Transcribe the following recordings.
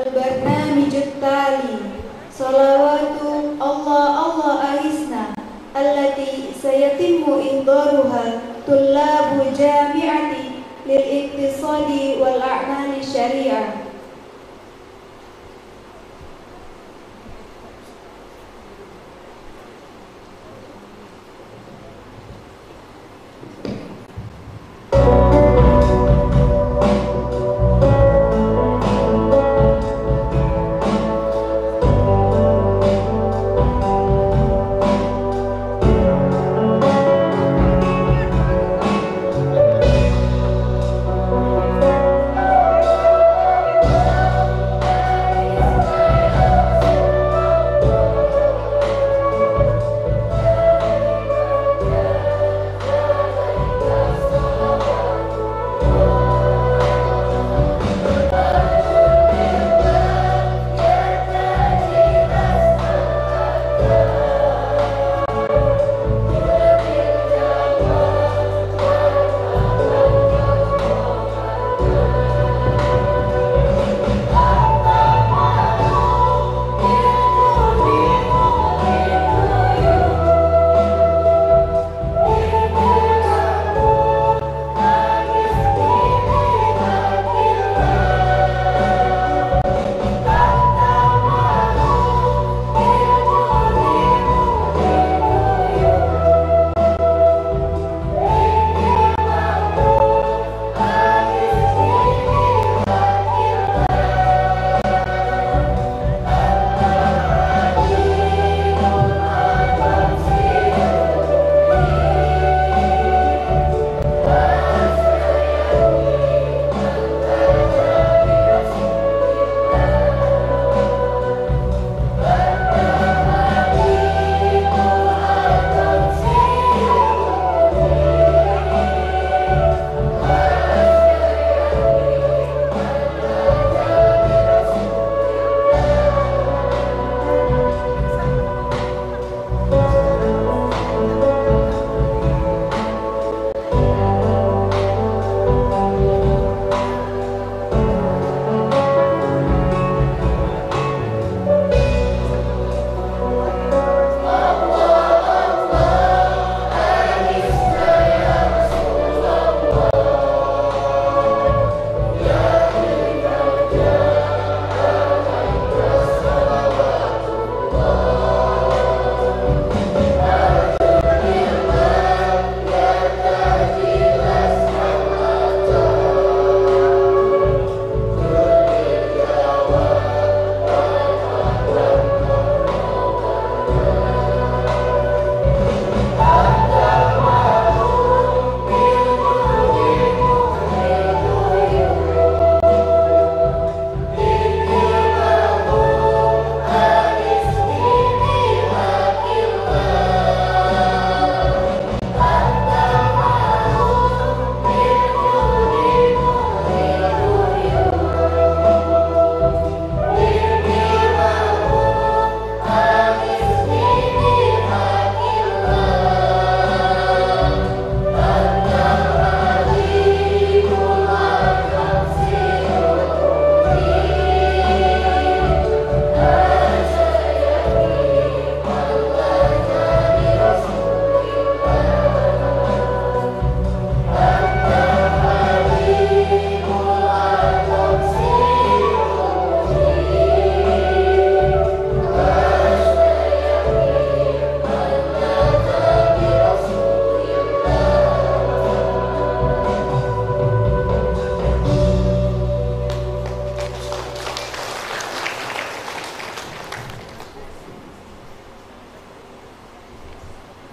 البرنامج التالي صلوات الله الله أعزنا التي سيتم إحضارها طلاب جامعة للاقتصاد والأعمال الشريعة.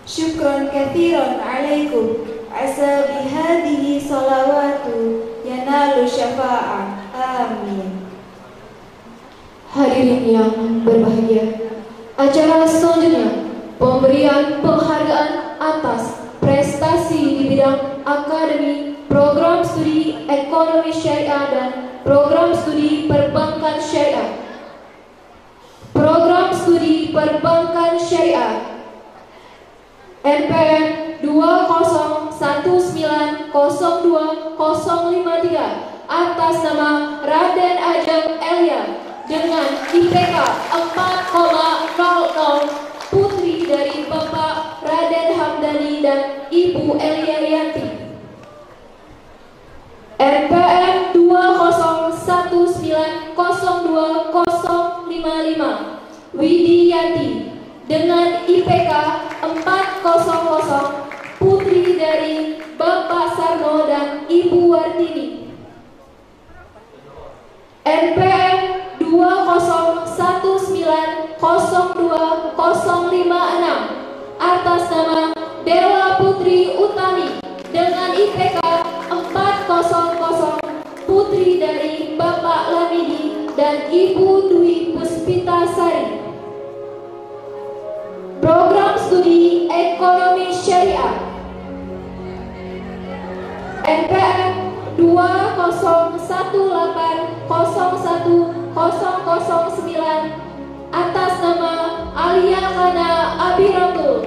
Syukron kathiron alaikum asa bihadihi salawatu yanalu syafa'ah. Amin. Hadirin yang berbahagia, acara selanjutnya pemberian penghargaan atas prestasi di bidang akademi, program studi ekonomi syariah dan program studi perbankan syariah. Program studi perbankan syariah NPM 201902053 atas nama Raden Ajeng Elia dengan IPK 4,00, putri dari Bapak Raden Hamdani dan Ibu Elia Yanti. RPM 201902055 Widi Yanti dengan IPK 400, putri dari Bapak Sarno dan Ibu Wartini. RPM 201902056 atas nama Dewa Putri Utami dengan IPK 400, putri dari Bapak Lamidi dan Ibu Dwi Puspita Sari. Program Studi Ekonomi Syariah NPM 201801009 atas nama Alia Hana Abiratul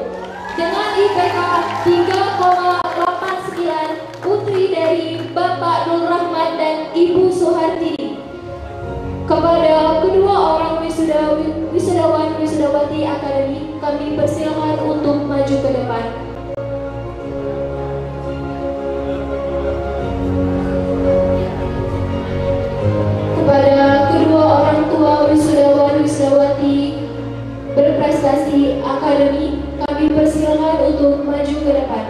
dengan IPK 3,89, putri dari Bapak Nur Rahman dan Ibu Suhartini. Kepada kedua orang wisudawan wisudawati akademi, kami persilakan untuk maju ke depan. Kepada kedua orang tua wisudawan wisudawati berprestasi akademi, kami persilakan untuk maju ke depan.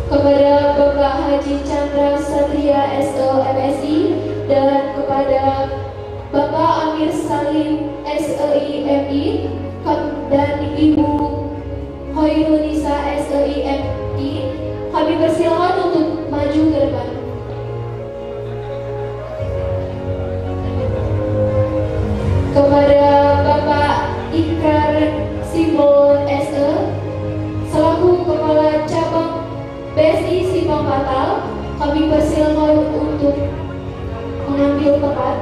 Kepada Bapak Haji Chandra Satria SE MSI dan kepada Bapak Amir Salim SEI MI dan Ibu Hoirunisa SEI MI, kami persilakan untuk maju ke depan. Kepada Bapak Ikrar Simbol SE selaku Kepala Cabang BSI Simpang Patal, kami persilakan untuk mengambil tempat.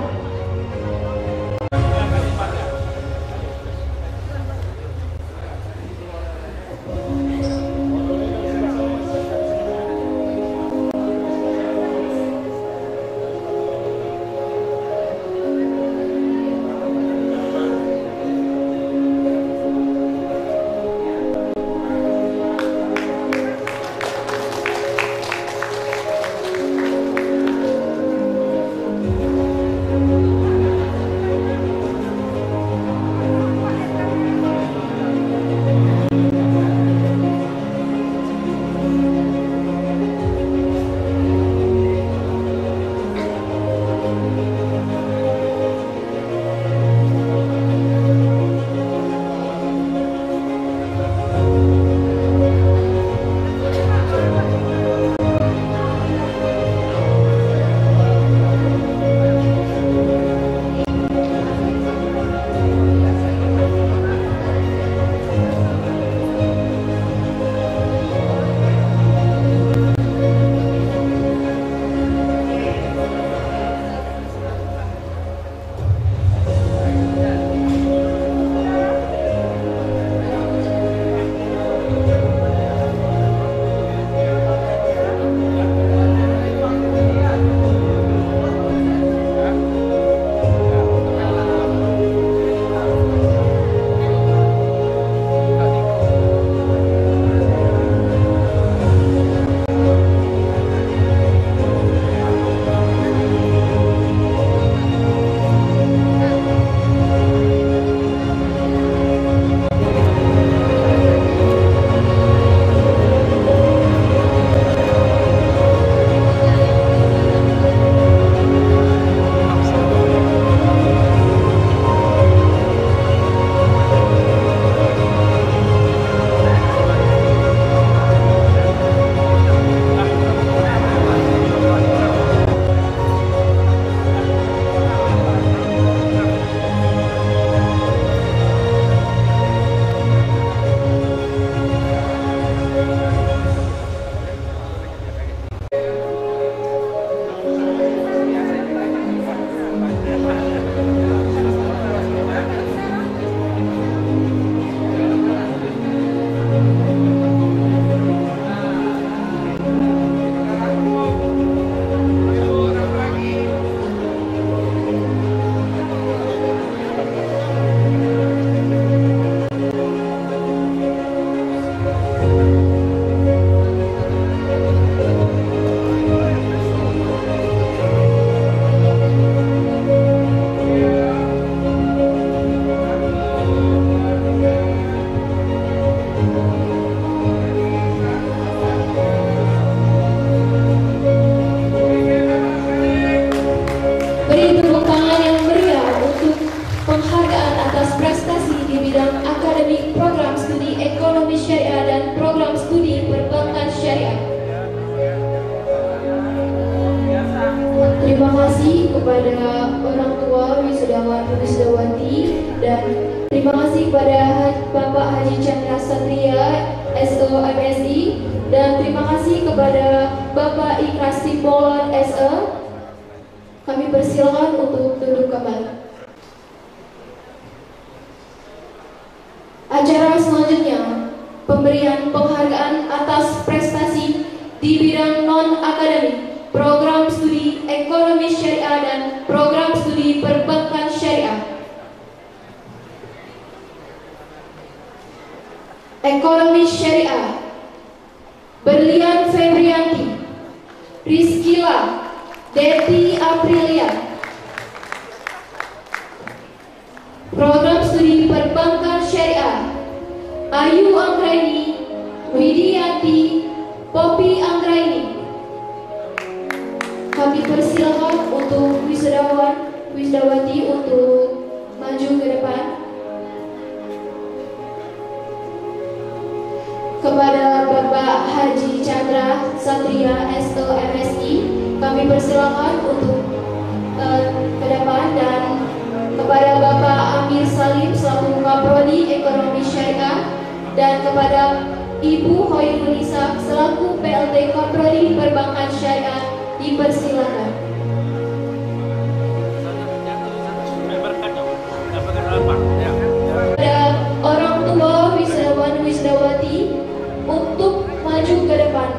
kepada orang tua wisudawan wisudawati, dan terima kasih kepada Bapak Haji Chandra Satria SO MSI, dan terima kasih kepada Bapak Ikhlas Simbolon SE. Kami persilakan untuk duduk kembali. Acara selanjutnya, pemberian penghargaan atas prestasi di bidang non-akademik, program studi ekonomi syariah dan program studi perbankan syariah. Ekonomi syariah, Berlian Febrianti, Rizkila Deti Aprilia. Program studi perbankan syariah, Ayu Anggraini, Widianti, Popi Anggraini. Kami persilakan untuk wisudawan wisudawati untuk maju ke depan. Kepada Bapak Haji Chandra Satria SO MSI, kami persilakan untuk ke depan, dan kepada Bapak Amir Salim selaku Kaprodi Ekonomi Syariah, dan kepada Ibu Hoirunisa selaku PLT Kaprodi Perbankan Syariah dipersilakan. Kepada orang tua wisudawan wisudawati untuk maju ke depan.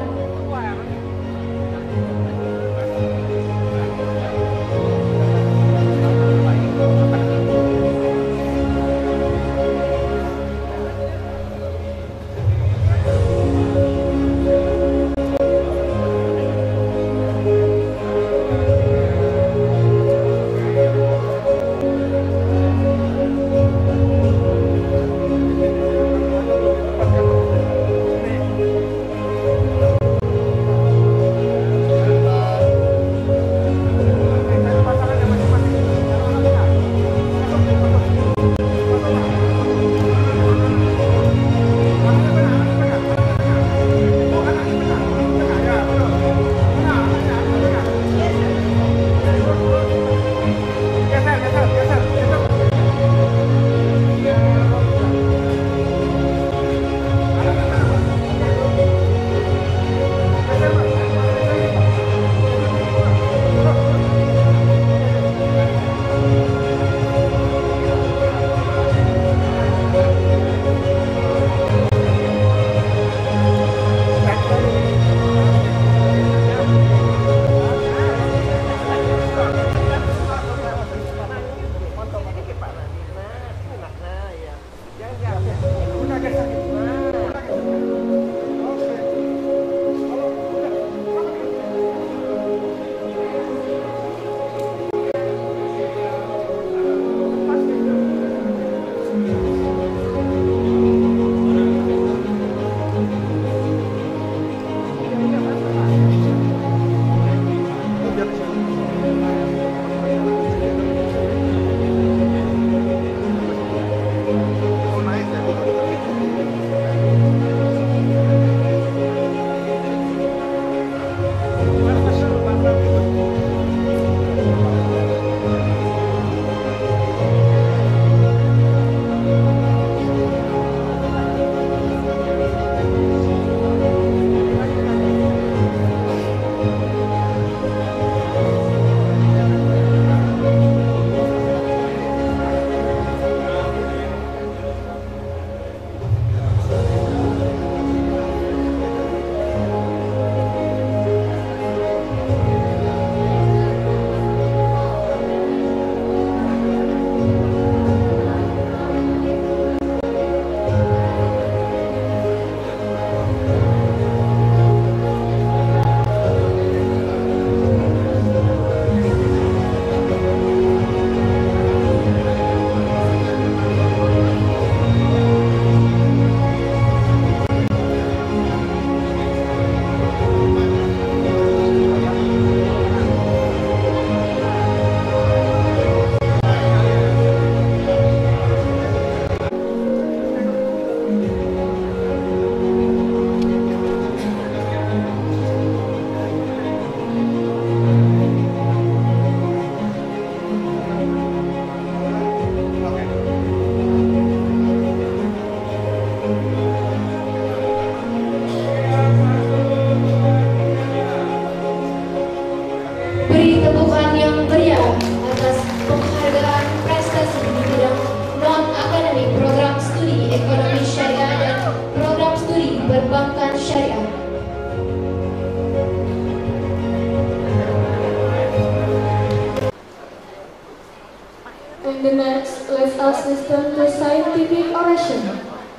And the next, let us listen to scientific oration.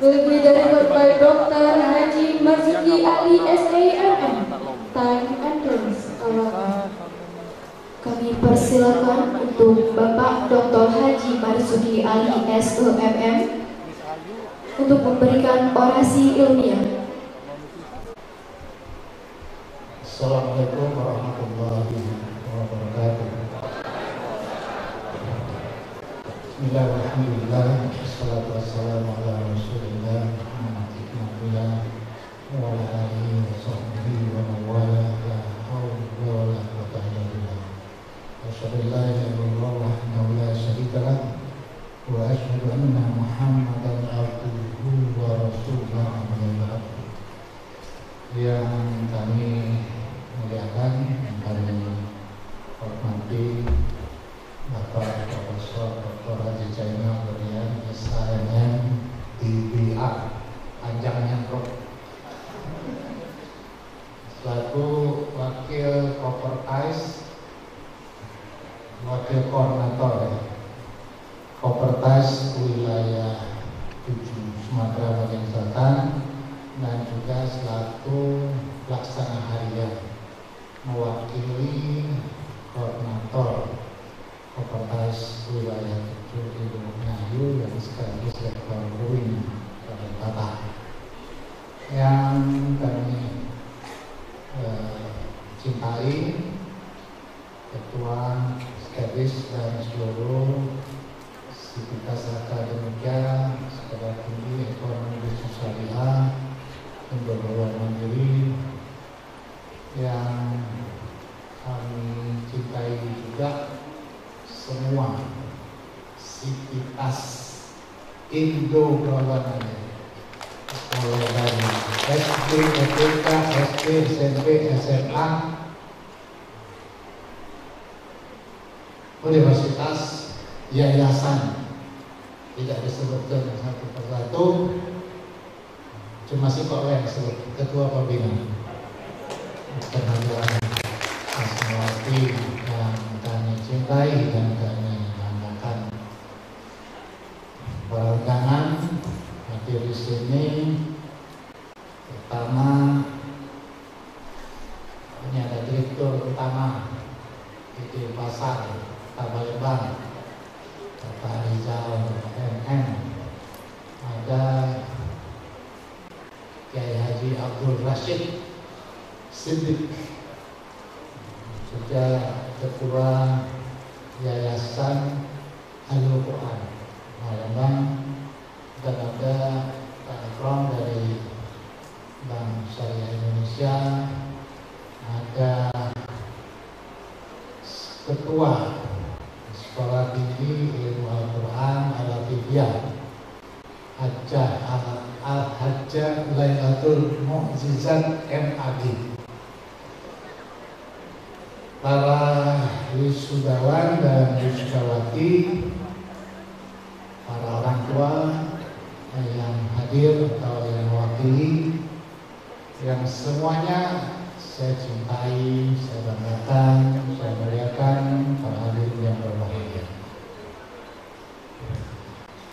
Will be delivered by Dr. Haji Marzuki Ali SAMM. Time and place. Kami persilakan untuk Bapak Dr. Haji Marzuki Ali SAMM untuk memberikan orasi ilmiah. Assalamualaikum warahmatullahi wabarakatuh. Bismillahirrahmanirrahim. Wassalatu wassalamu ala Rasulillah Muhammadin wa ala alihi wa sahbihi wa man wala la haula wa la quwwata illa billah. Asyhadu an la ilaha illallah wahdahu la syarika lah wa asyhadu anna Muhammadan abduhu wa rasuluhu amma ba'du. Yang kami muliakan, yang kami hormati Bapak Profesor Dr. Haji Zainal Abidin SAMM DBA, panjangnya Prof, selaku Wakil Kopertais, Wakil Koordinator Kopertais Wilayah 7 Sumatera Bagian Selatan, dan juga selaku pelaksana harian mewakili koordinator Kopertais Wilayah 7 Ibu Ngayu yang sekaligus Rektor UIN Bapak yang kami cintai, Ketua Skadis dan seluruh sivitas akademika Sekolah Tinggi Ekonomi Bisnis Syariah Pembangunan Mandiri yang kami cintai juga semua sivitas Indo-Golongan, mulai dari SD, SMK, SD, SMP, SMA, universitas, yayasan, tidak disebutkan satu persatu, cuma si Pak yang disebut Ketua Pembina Pengadilan Asmawati yang kami cintai dan kami banggakan. Para undangan hadir di sini, pertama ini ada Direktur Utama PT Pasar Tabalembang, Bapak Rizal MM, ada Kiai Haji Abdul Rashid Siddiq, juga Ketua Yayasan Ahlul Quran Palembang, dan ada Pak Ekrom dari Bank Syariah Indonesia, ada Ketua Sekolah Tinggi Ilmu Al-Quran Al-Atibiyah Hajjah Lailatul Mu'jizat MAD, para wisudawan dan wisudawati, para orang tua yang hadir atau yang mewakili, yang semuanya saya cintai, saya banggakan, saya muliakan, para hadirin yang berbahagia.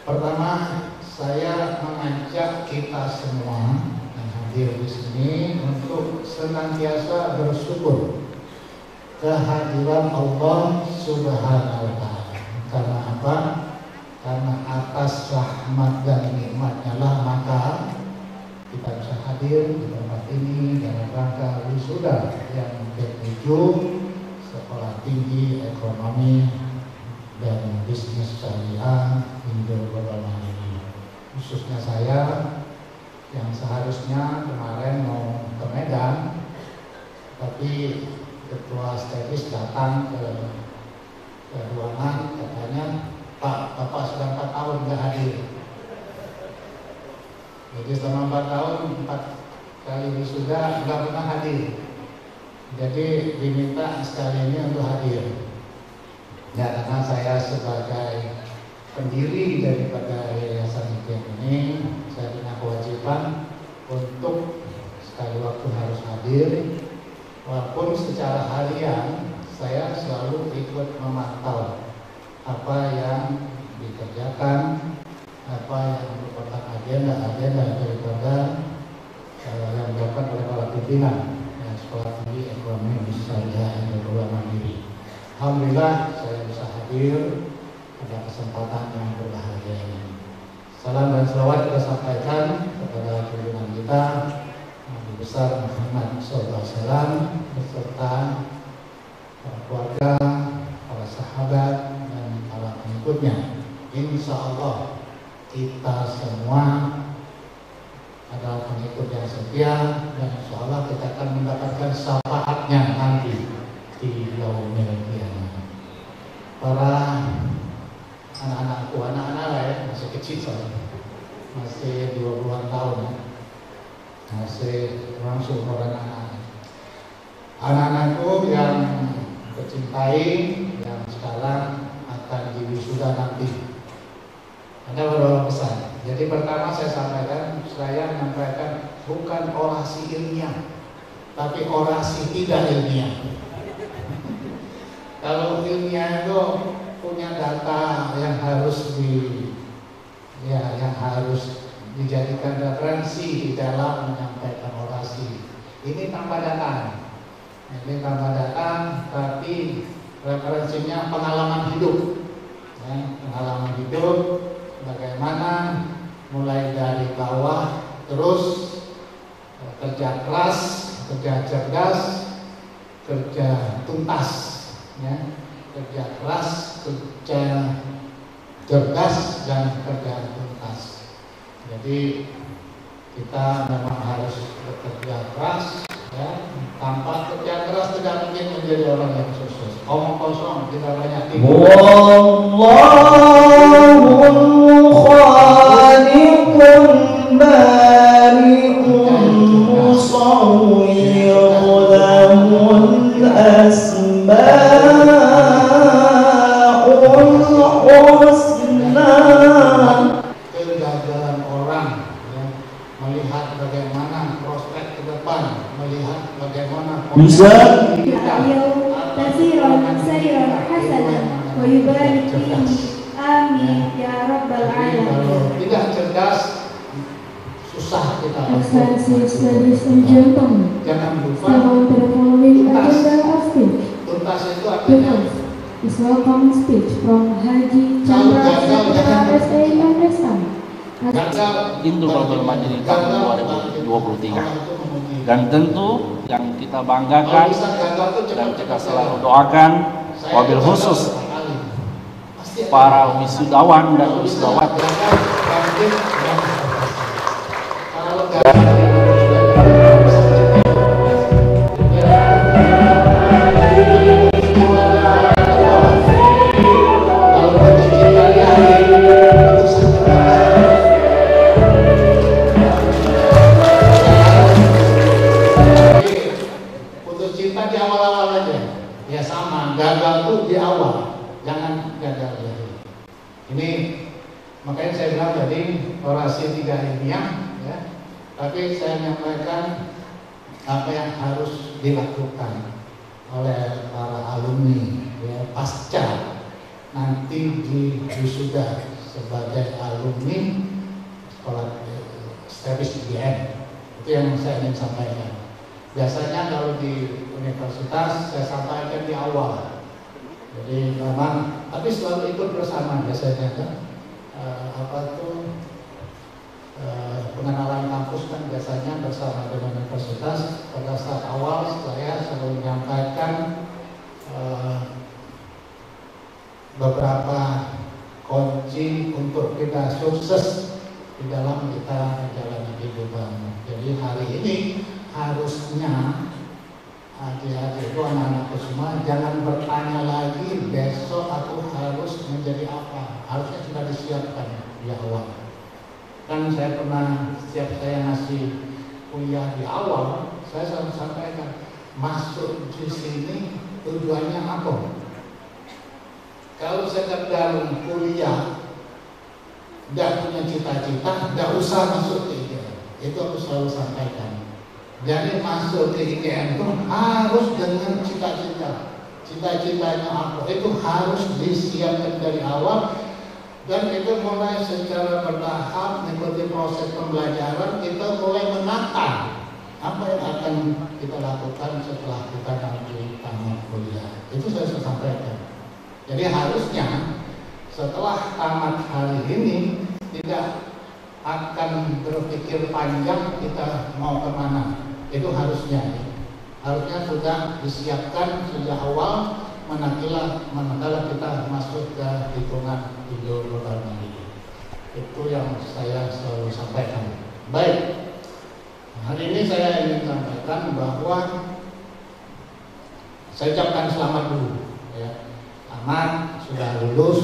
Pertama, saya mengajak kita semua yang hadir di sini untuk senantiasa bersyukur kehadiran Allah Subhanahu wa Ta'ala. Karena apa? Karena atas rahmat dan nikmatnya lah maka kita bisa hadir di tempat ini dalam rangka wisuda yang ke-7 Sekolah Tinggi Ekonomi dan Bisnis Syariah Indo-Golongan ini. Khususnya saya yang seharusnya kemarin mau ke Medan, tapi Ketua Stadis datang ke ruangan, katanya, Pak, Bapak sudah 4 tahun nggak hadir. Jadi selama 4 tahun 4 kali wisuda nggak pernah hadir. Jadi diminta sekali ini untuk hadir. Ya, karena saya sebagai pendiri daripada yayasan ini, saya punya kewajiban untuk sekali waktu harus hadir. Walaupun secara harian saya selalu ikut memantau apa yang dikerjakan apa yang merupakan agenda daripada yang dilakukan oleh para pimpinan Sekolah Tinggi Ekonomi Syariah Indonesia Mandiri. Alhamdulillah saya bisa hadir pada kesempatan yang berbahagia ini. Salam dan selawat kita sampaikan kepada pimpinan kita Nabi besar Muhammad SAW beserta para keluarga, para sahabat dan para pengikutnya. Insya Allah kita semua adalah pengikut yang setia dan insya Allah kita akan mendapatkan syafaatnya nanti di yaumil qiyamah. Para anak-anakku, anak-anak lah ya, masih kecil soalnya, masih 20-an tahun ya, masih langsung orang anak-anakku yang kecintai, yang sekarang akan diwisuda nanti. Ada beberapa pesan. Jadi pertama saya menyampaikan bukan orasi ilmiah, tapi orasi tidak ilmiah. Kalau ilmiah itu punya data yang harus yang harus dijadikan referensi di dalam menyampaikan orasi. Ini tanpa data. Ini tanpa data, tapi referensinya pengalaman hidup. Ya, pengalaman hidup. Bagaimana mulai dari bawah terus kerja keras, kerja cerdas, kerja tuntas, ya. Kerja keras, kerja cerdas dan kerja tuntas. Jadi kita memang harus bekerja keras, ya. Tanpa kerja keras tidak mungkin menjadi orang yang sukses. Omong kosong kita banyak tidur. Khaliqun bari'un musawwir lahul asma'ul husna. Kegagalan orang ya, melihat bagaimana prospek ke depan, melihat bagaimana bisa tasiran hasanah wa yubarik fihi. Amin ya rabbal alamin. Kalau tidak cerdas, susah kita. Excellencies, ladies and gentlemen, Jangan lupa tuntas. Tuntas itu artinya Is welcome speech from Haji Chandra Saputra SA Mandestan. gagal Hindu Global Mandiri tahun 2023. Dan tentu yang kita banggakan dan kita selalu doakan wabil khusus para wisudawan dan wisudawati. Putus cinta di awal-awal aja, ya sama, gagal tuh di awal, jangan gagal ya. Ini makanya saya bilang tadi orasi tidak ilmiah, ya. Tapi saya menyampaikan apa yang harus dilakukan oleh para alumni, ya, pasca nanti di wisuda sebagai alumni sekolah Stepis IGN. Itu yang saya ingin sampaikan. Biasanya kalau di universitas saya sampaikan di awal. Jadi memang, tapi selalu ikut bersama biasanya kan. Pengenalan kampus kan biasanya bersama dengan universitas. Pada saat awal saya selalu menyampaikan beberapa kunci untuk kita sukses di dalam kita menjalani kehidupan. Jadi hari ini harusnya adik-adik itu, anak-anakku semua, jangan bertanya lagi besok aku harus menjadi apa. Harusnya sudah disiapkan di awal. Kan saya pernah, setiap saya ngasih kuliah di awal, saya selalu sampaikan masuk di sini tujuannya apa. Kalau sekedar kuliah tidak punya cita-cita, tidak usah masuk ke IGN. Itu aku selalu sampaikan. Jadi masuk ke IGN itu harus dengan cita-cita. Cita-citanya apa? Itu harus disiapkan dari awal. Dan itu mulai secara bertahap mengikuti proses pembelajaran, kita mulai menata apa yang akan kita lakukan setelah kita nanti tamat kuliah. Itu saya sampaikan. Jadi harusnya setelah tamat hari ini tidak akan berpikir panjang kita mau kemana. Itu harusnya sudah disiapkan sejak awal manakala kita masuk ke hitungan hidup pertama ini. Itu yang saya selalu sampaikan. Baik, hari ini saya ingin sampaikan bahwa saya ucapkan selamat dulu ya. Tamat, sudah lulus.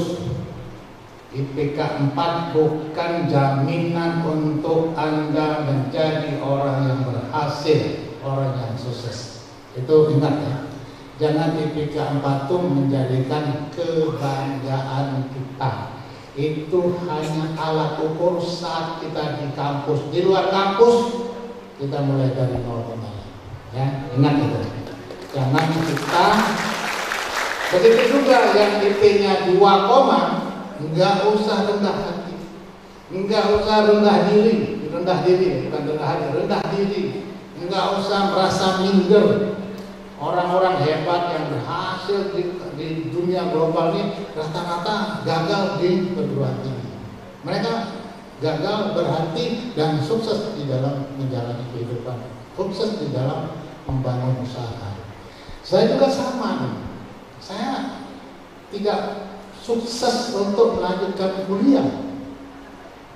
IPK 4 bukan jaminan untuk Anda menjadi orang yang berhasil, orang yang sukses. Itu ingat ya. Jangan IPK 4 itu menjadikan kebanggaan kita. Itu hanya alat ukur saat kita di kampus. Di luar kampus kita mulai dari nol kembali. Ya, ingat itu. Jangan kita begitu juga yang IP-nya 2, enggak usah rendah hati, enggak usah rendah diri, bukan rendah diri, enggak usah merasa minder. Orang-orang hebat yang berhasil di dunia global ini rata-rata gagal di perguruan tinggi. Mereka gagal berhati dan sukses di dalam menjalani kehidupan, sukses di dalam membangun usaha. Saya juga sama. Saya tidak sukses untuk melanjutkan kuliah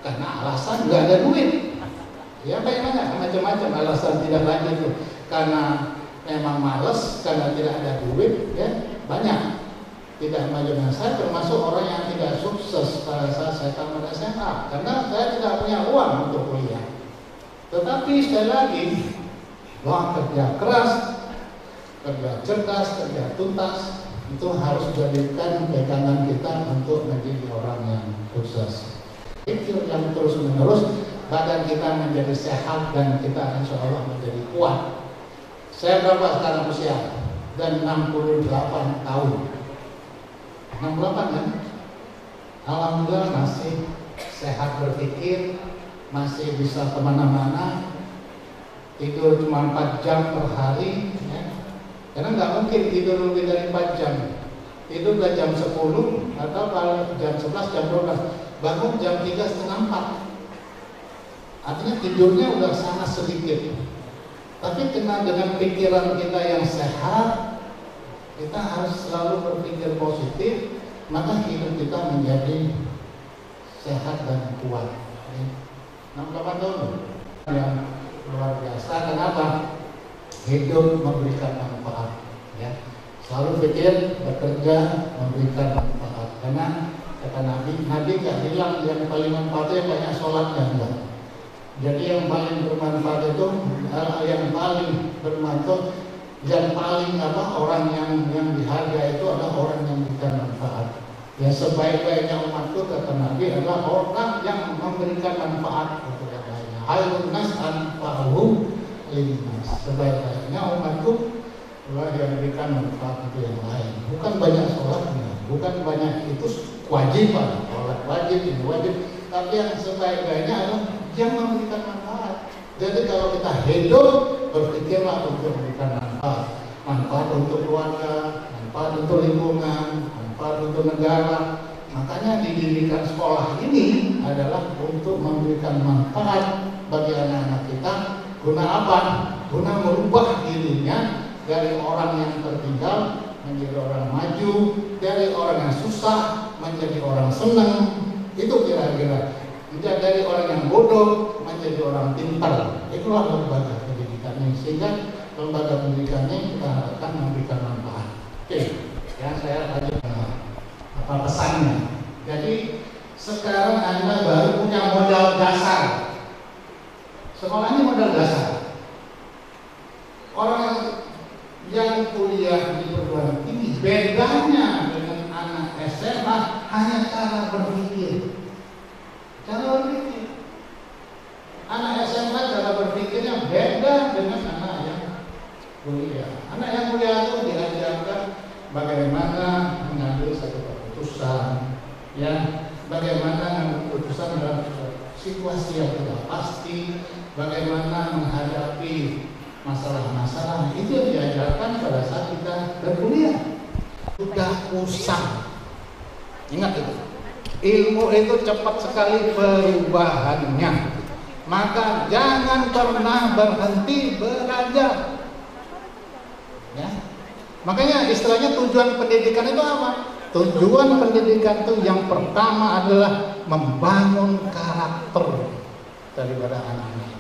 karena alasan nggak ada duit. Ya banyak macam-macam alasan tidak lanjut itu. Karena memang malas, karena tidak ada duit, ya banyak. Tidak maju. Saya termasuk orang yang tidak sukses pada saat saya tamat SMA karena saya tidak punya uang untuk kuliah. Tetapi sekali lagi, bahwa kerja keras, kerja cerdas, kerja tuntas itu harus dijadikan pegangan kita untuk menjadi orang yang sukses. Pikir yang terus menerus, badan kita menjadi sehat dan kita insya Allah menjadi kuat. Saya berapa sekarang usia? Dan 68 tahun. 68 kan? Alhamdulillah masih sehat berpikir, masih bisa kemana-mana. Tidur cuma 4 jam per hari, ya. Karena nggak mungkin tidur lebih dari 4 jam. Tidur udah jam 10 atau kalau jam 11, jam 12. Bangun jam 3, setengah 4. Artinya tidurnya udah sangat sedikit. Tapi dengan pikiran kita yang sehat, kita harus selalu berpikir positif, maka hidup kita menjadi sehat dan kuat. 68 tahun yang luar biasa. Kenapa? Hidup memberikan manfaat, ya. Selalu pikir bekerja memberikan manfaat. Karena kata Nabi nggak bilang yang paling manfaat itu banyak sholatnya, enggak. Jadi yang paling bermanfaat itu, yang paling bermanfaat, yang paling orang yang dihargai itu adalah orang yang memberikan manfaat. Ya sebaik-baiknya umatku kata Nabi adalah orang yang memberikan manfaat untuk yang lainnya. Khairun nas anfa'uhum linnas. Sebaik-baiknya umatku adalah yang memberikan manfaat untuk yang lain. Bukan banyak sholatnya, bukan banyak itu kewajiban, sholat wajib, ini wajib. Tapi yang sebaik-baiknya adalah yang memberikan manfaat. Jadi kalau kita hidup, berpikirlah untuk memberikan manfaat. Manfaat untuk keluarga, manfaat untuk lingkungan, manfaat untuk negara. Makanya dididikan sekolah ini adalah untuk memberikan manfaat bagi anak-anak kita. Guna apa? Guna merubah dirinya dari orang yang tertinggal menjadi orang maju, dari orang yang susah menjadi orang senang. Itu kira-kira. Dari orang yang bodoh menjadi orang pintar. Itulah lembaga pendidikan ini. Sehingga lembaga pendidikan ini kita harapkan memberikan manfaat. Oke, ya saya lanjut apa pesannya. Jadi sekarang Anda baru punya modal dasar. Sekolah ini modal dasar. Orang yang kuliah di perguruan tinggi bedanya dengan anak SMA hanya cara berpikir. Cara berpikir. Anak SMA cara berpikirnya beda dengan anak yang kuliah. Anak yang kuliah itu diajarkan bagaimana mengambil satu keputusan, ya, bagaimana situasi yang tidak pasti, bagaimana menghadapi masalah-masalah, itu yang diajarkan pada saat kita berkuliah. Sudah usang. Ingat itu. Ilmu itu cepat sekali perubahannya. Maka jangan pernah berhenti belajar. Ya. Makanya istilahnya tujuan pendidikan itu apa? Tujuan pendidikan itu yang pertama adalah membangun karakter daripada anak-anak.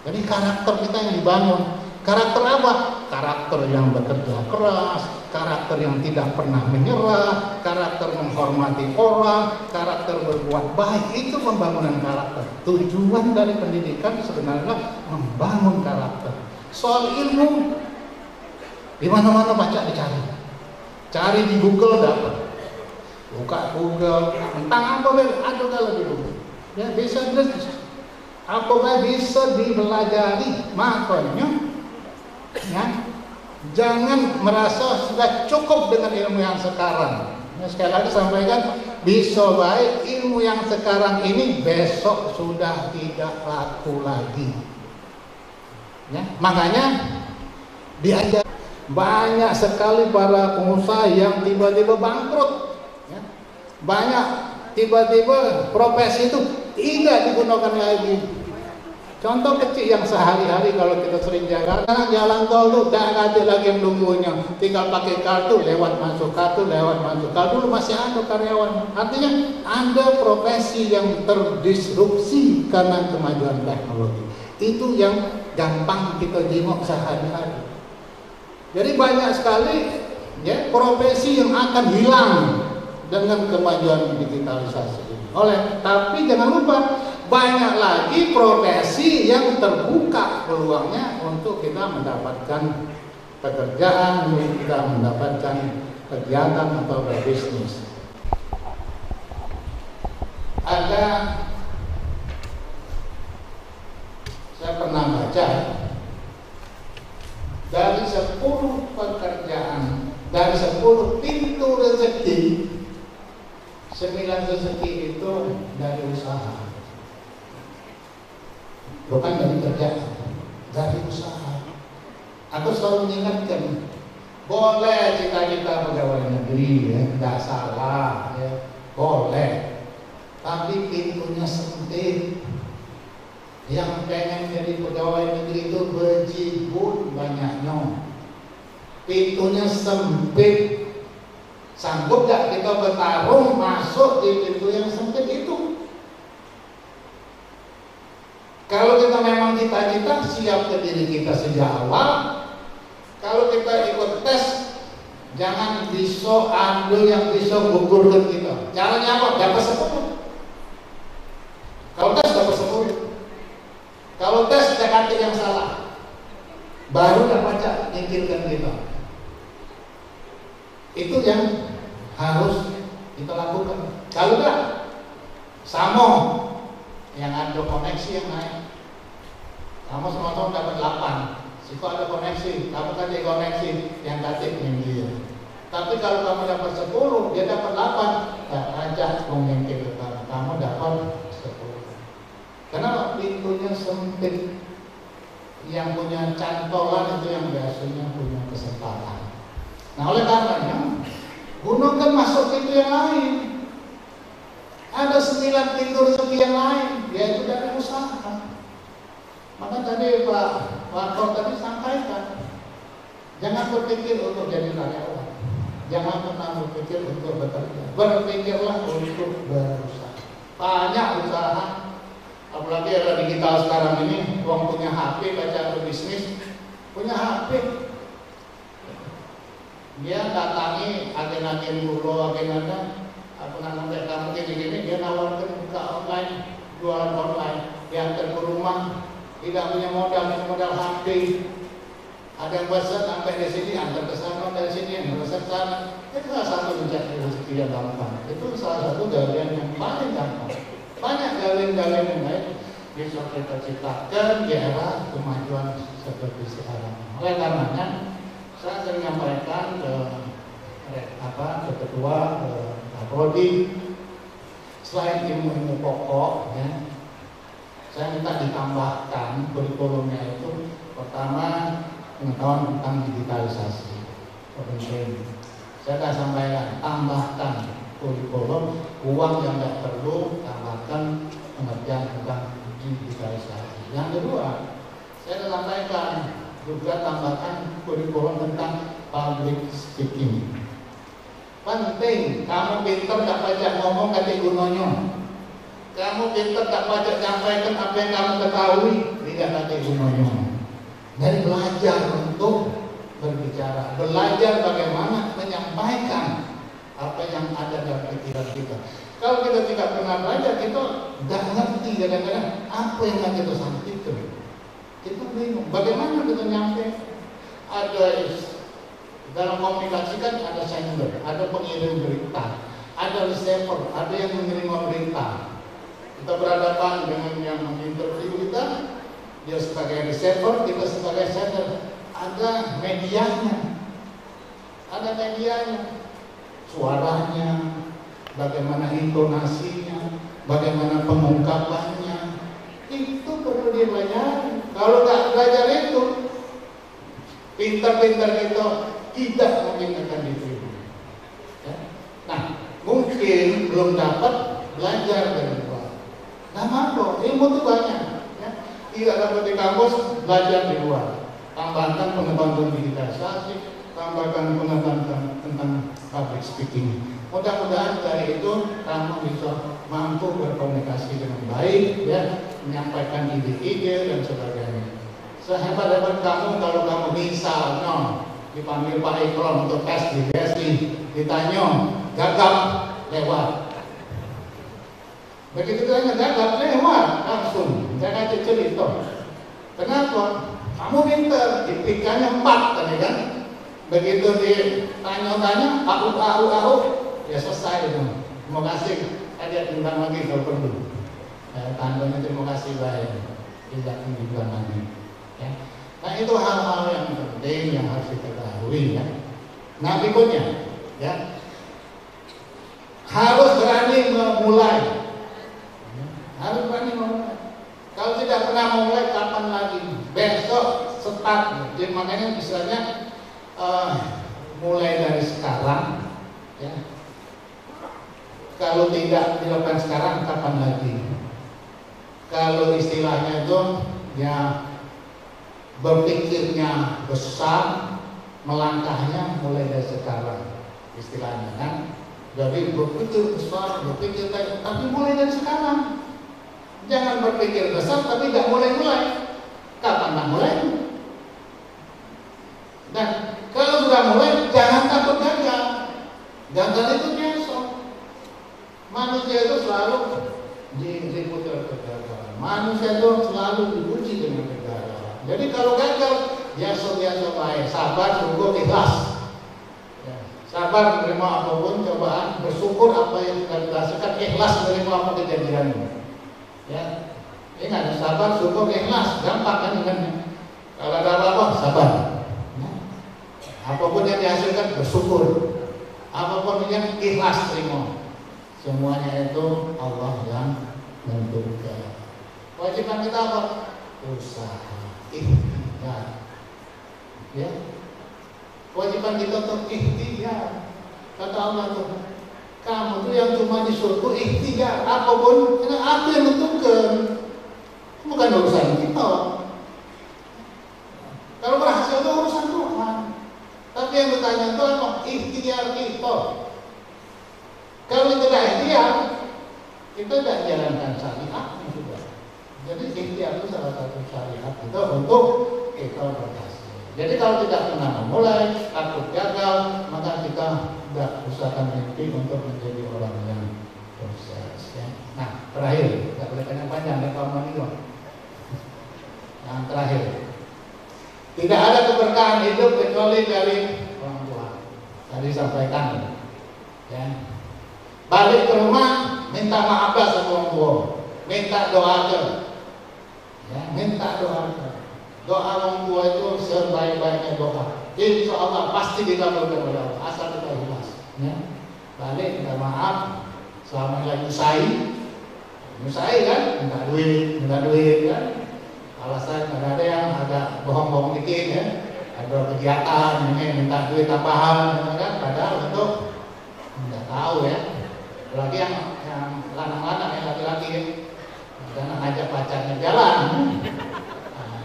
Jadi karakter kita yang dibangun. Karakter apa? Karakter yang bekerja keras, karakter yang tidak pernah menyerah, karakter menghormati orang, karakter berbuat baik. Itu pembangunan karakter. Tujuan dari pendidikan sebenarnya membangun karakter. Soal ilmu, di mana-mana baca dicari. Cari di Google dapat. Buka Google, tentang apa ada kalau di Google. Ya bisa apa bisa dipelajari. Makanya ya, jangan merasa sudah cukup dengan ilmu yang sekarang. Ya, sekali lagi sampaikan, bisa baik ilmu yang sekarang ini besok sudah tidak laku lagi. Ya, makanya diajar. Banyak sekali para pengusaha yang tiba-tiba bangkrut. Ya. Banyak tiba-tiba profesi itu tidak digunakan lagi. Contoh kecil yang sehari-hari kalau kita sering jalan, jalan tol tuh tidak ada lagi yang nunggunya, tinggal pakai kartu, lewat masuk kartu, lewat masuk. Kalau dulu masih ada karyawan. Artinya ada profesi yang terdisrupsi karena kemajuan teknologi. Itu yang gampang kita jenguk sehari-hari. Jadi banyak sekali ya profesi yang akan hilang dengan kemajuan digitalisasi ini. Tapi jangan lupa banyak lagi profesi yang terbuka peluangnya untuk kita mendapatkan pekerjaan, untuk kita mendapatkan kegiatan atau berbisnis. Saya pernah baca dari 10 pekerjaan, dari 10 pintu rezeki, 9 rezeki itu dari usaha. Bukan dari kerja, dari usaha. Aku selalu mengingatkan, boleh cita-cita pegawai negeri, ya, tidak salah, ya, boleh. Tapi pintunya sempit. Yang pengen jadi pegawai negeri itu bejibun banyaknya. Pintunya sempit. Sanggup gak kita bertarung masuk di pintu yang sempit itu? Kalau kita memang cita-cita, siap ke diri kita sejak awal. Kalau kita ikut tes, jangan bisa ambil yang bisa gugurkan kita. Caranya apa? Dapat 10. Kalau tes dapat 10. Kalau tes Jakarta yang salah, baru dapat baca nyingkirkan kita. Itu yang harus kita lakukan. Kalau enggak, sama yang ada koneksi yang naik. Kamu semua dapat 8. Situ ada koneksi, kamu kan di koneksi yang dapat yang dia. Tapi kalau kamu dapat 10, dia dapat 8, tak ajak mengingkir ke kamu dapat 10. Karena pintunya sempit. Yang punya cantolan itu yang biasanya punya kesempatan. Nah oleh karenanya, gunakan masuk pintu yang lain. Ada 9 pintu rezeki yang lain, yaitu dari usaha. Maka tadi Pak Wakor tadi sampaikan, jangan berpikir untuk jadi karyawan, jangan pernah berpikir untuk bekerja. Berpikirlah untuk berusaha. Banyak usaha. Apalagi era digital sekarang ini, orang punya HP baca berbisnis, punya HP. Dia datangi agen-agen dulu, agen-agen, aku nanti kamu gini-gini, dia nawarkan buka online, jualan online, diantar ke rumah, tidak punya modal HP. Ada yang pesan sampai di sini, antar ke sana, dari sini, yang pesan sana. Itu salah satu mencari rezeki yang gampang. Itu salah satu galian yang paling gampang. Banyak galin-galin yang lain bisa kita ciptakan di era kemajuan seperti sekarang. Oleh karenanya, saya sering menyampaikan ke ketua Prodi, selain ilmu-ilmu pokok, ya, Saya minta ditambahkan kurikulumnya itu pertama pengetahuan tentang digitalisasi. Penting. Saya akan sampaikan, tambahkan kurikulum, uang yang tidak perlu, tambahkan pengertian tentang digitalisasi. Yang kedua, saya akan sampaikan juga tambahkan kurikulum tentang public speaking. Penting, kamu pinter gak pajak ngomong kata gunanya. Kamu pinter gak pajak nyampaikan apa yang kamu ketahui, tidak kata gunanya. Dari belajar untuk berbicara, belajar bagaimana menyampaikan apa yang ada dalam pikiran kita. Kalau kita tidak pernah belajar, kita tidak ngerti kadang-kadang apa yang kita sampaikan. Kita bingung, bagaimana kita nyampe? Ada dalam komunikasi kan ada sender, ada pengirim berita, ada receiver, ada yang menerima berita. Kita berhadapan dengan yang menginterview kita, dia sebagai receiver, kita sebagai sender. Ada medianya, suaranya, bagaimana intonasinya, bagaimana pengungkapannya, itu perlu dipelajari. Kalau nggak belajar itu, pintar-pintar itu tidak mungkin akan diterima. Ya? Nah, mungkin belum dapat belajar dari luar. Nah, apa? Ilmu itu banyak. Ya? Tidak dapat di kampus, belajar di luar. Tambahkan pengetahuan digitalisasi, tambahkan pengetahuan tentang public speaking. Mudah-mudahan dari itu kamu bisa mampu berkomunikasi dengan baik, ya, menyampaikan ide-ide dan sebagainya. Sehebat-hebat kamu, kalau kamu misalnya dipanggil Pak Ikram untuk tes di BSI, ditanya gagap lewat. Begitu ditanya gagap lewat, langsung jangan cerita. Kenapa? Kamu pinter, dipikirnya 4 tadi kan. Begitu ditanya-tanya, aku, ya selesai itu. Terima kasih, ada timbang lagi kalau perlu. Tandanya terima kasih baik, tidak timbang lagi. Ya. Nah itu hal-hal yang penting yang harus kita ketahui ya. Nah berikutnya, ya, harus berani memulai. Harus berani memulai. Kalau tidak pernah memulai, kapan lagi? Besok start. Jadi makanya misalnya mulai dari sekarang, ya. Kalau tidak dilakukan sekarang, kapan lagi? Kalau istilahnya itu, ya berpikirnya besar, melangkahnya mulai dari sekarang, istilahnya kan. Jadi berpikir besar, berpikir tapi mulai dari sekarang. Jangan berpikir besar tapi tidak mulai-mulai. Kapan nak mulai? Dan kalau sudah mulai, jangan takut gagal. Gagal itu biasa. Manusia itu selalu diikuti oleh kegagalan. Manusia itu selalu diuji dengan kegagalan. Jadi kalau gagal, biasa-biasa baik. Sabar, sungguh, ikhlas. Ya. Sabar menerima apapun cobaan, bersyukur apa yang sudah dirasakan, ikhlas menerima apa kejadiannya. Ya. Ingat, sabar, syukur, ikhlas, gampang kan ingatnya. Kalau ada apa-apa, sabar. Ya. Apapun yang dihasilkan, bersyukur. Apapun yang ikhlas terima. Semuanya itu Allah yang menentukan. Kewajiban kita apa? Usaha, ikhtiar. Ya. Kewajiban kita untuk ikhtiar. Kata Allah tuh, kamu tuh yang cuma disuruh ikhtiar. Apapun, karena aku yang menentukan. Bukan urusan kita. Kalau berhasil itu urusan Tuhan. Tapi yang bertanya itu apa? Ikhtiar kita. Kalau kita tidak ikhtiar, kita tidak jalankan syariat juga. Jadi ikhtiar itu salah satu syariat kita untuk kita berhasil. Jadi kalau tidak pernah memulai, takut gagal, maka kita tidak usahakan mimpi untuk menjadi orang yang sukses. Ya. Nah, terakhir, tidak boleh panjang-panjang, rekaman itu. Yang terakhir, tidak ada keberkahan hidup kecuali dari orang tua. Tadi sampaikan, ya. Balik ke rumah, minta maaf sama orang tua, minta doa ke, ya, minta doa ke. Doa orang tua itu sebaik-baiknya doa. Insya Allah pasti dikabulkan oleh Allah. Asal kita ikhlas. Ya. Balik minta maaf, selama lagi usai, Nyusahin kan, minta duit kan. Alasan ada yang agak bohong-bohong dikit ya. Ada kegiatan ini minta duit tambahan kan, padahal untuk nggak tahu ya. Apalagi yang lanang-lanang yang laki-laki dan ngajak pacarnya jalan.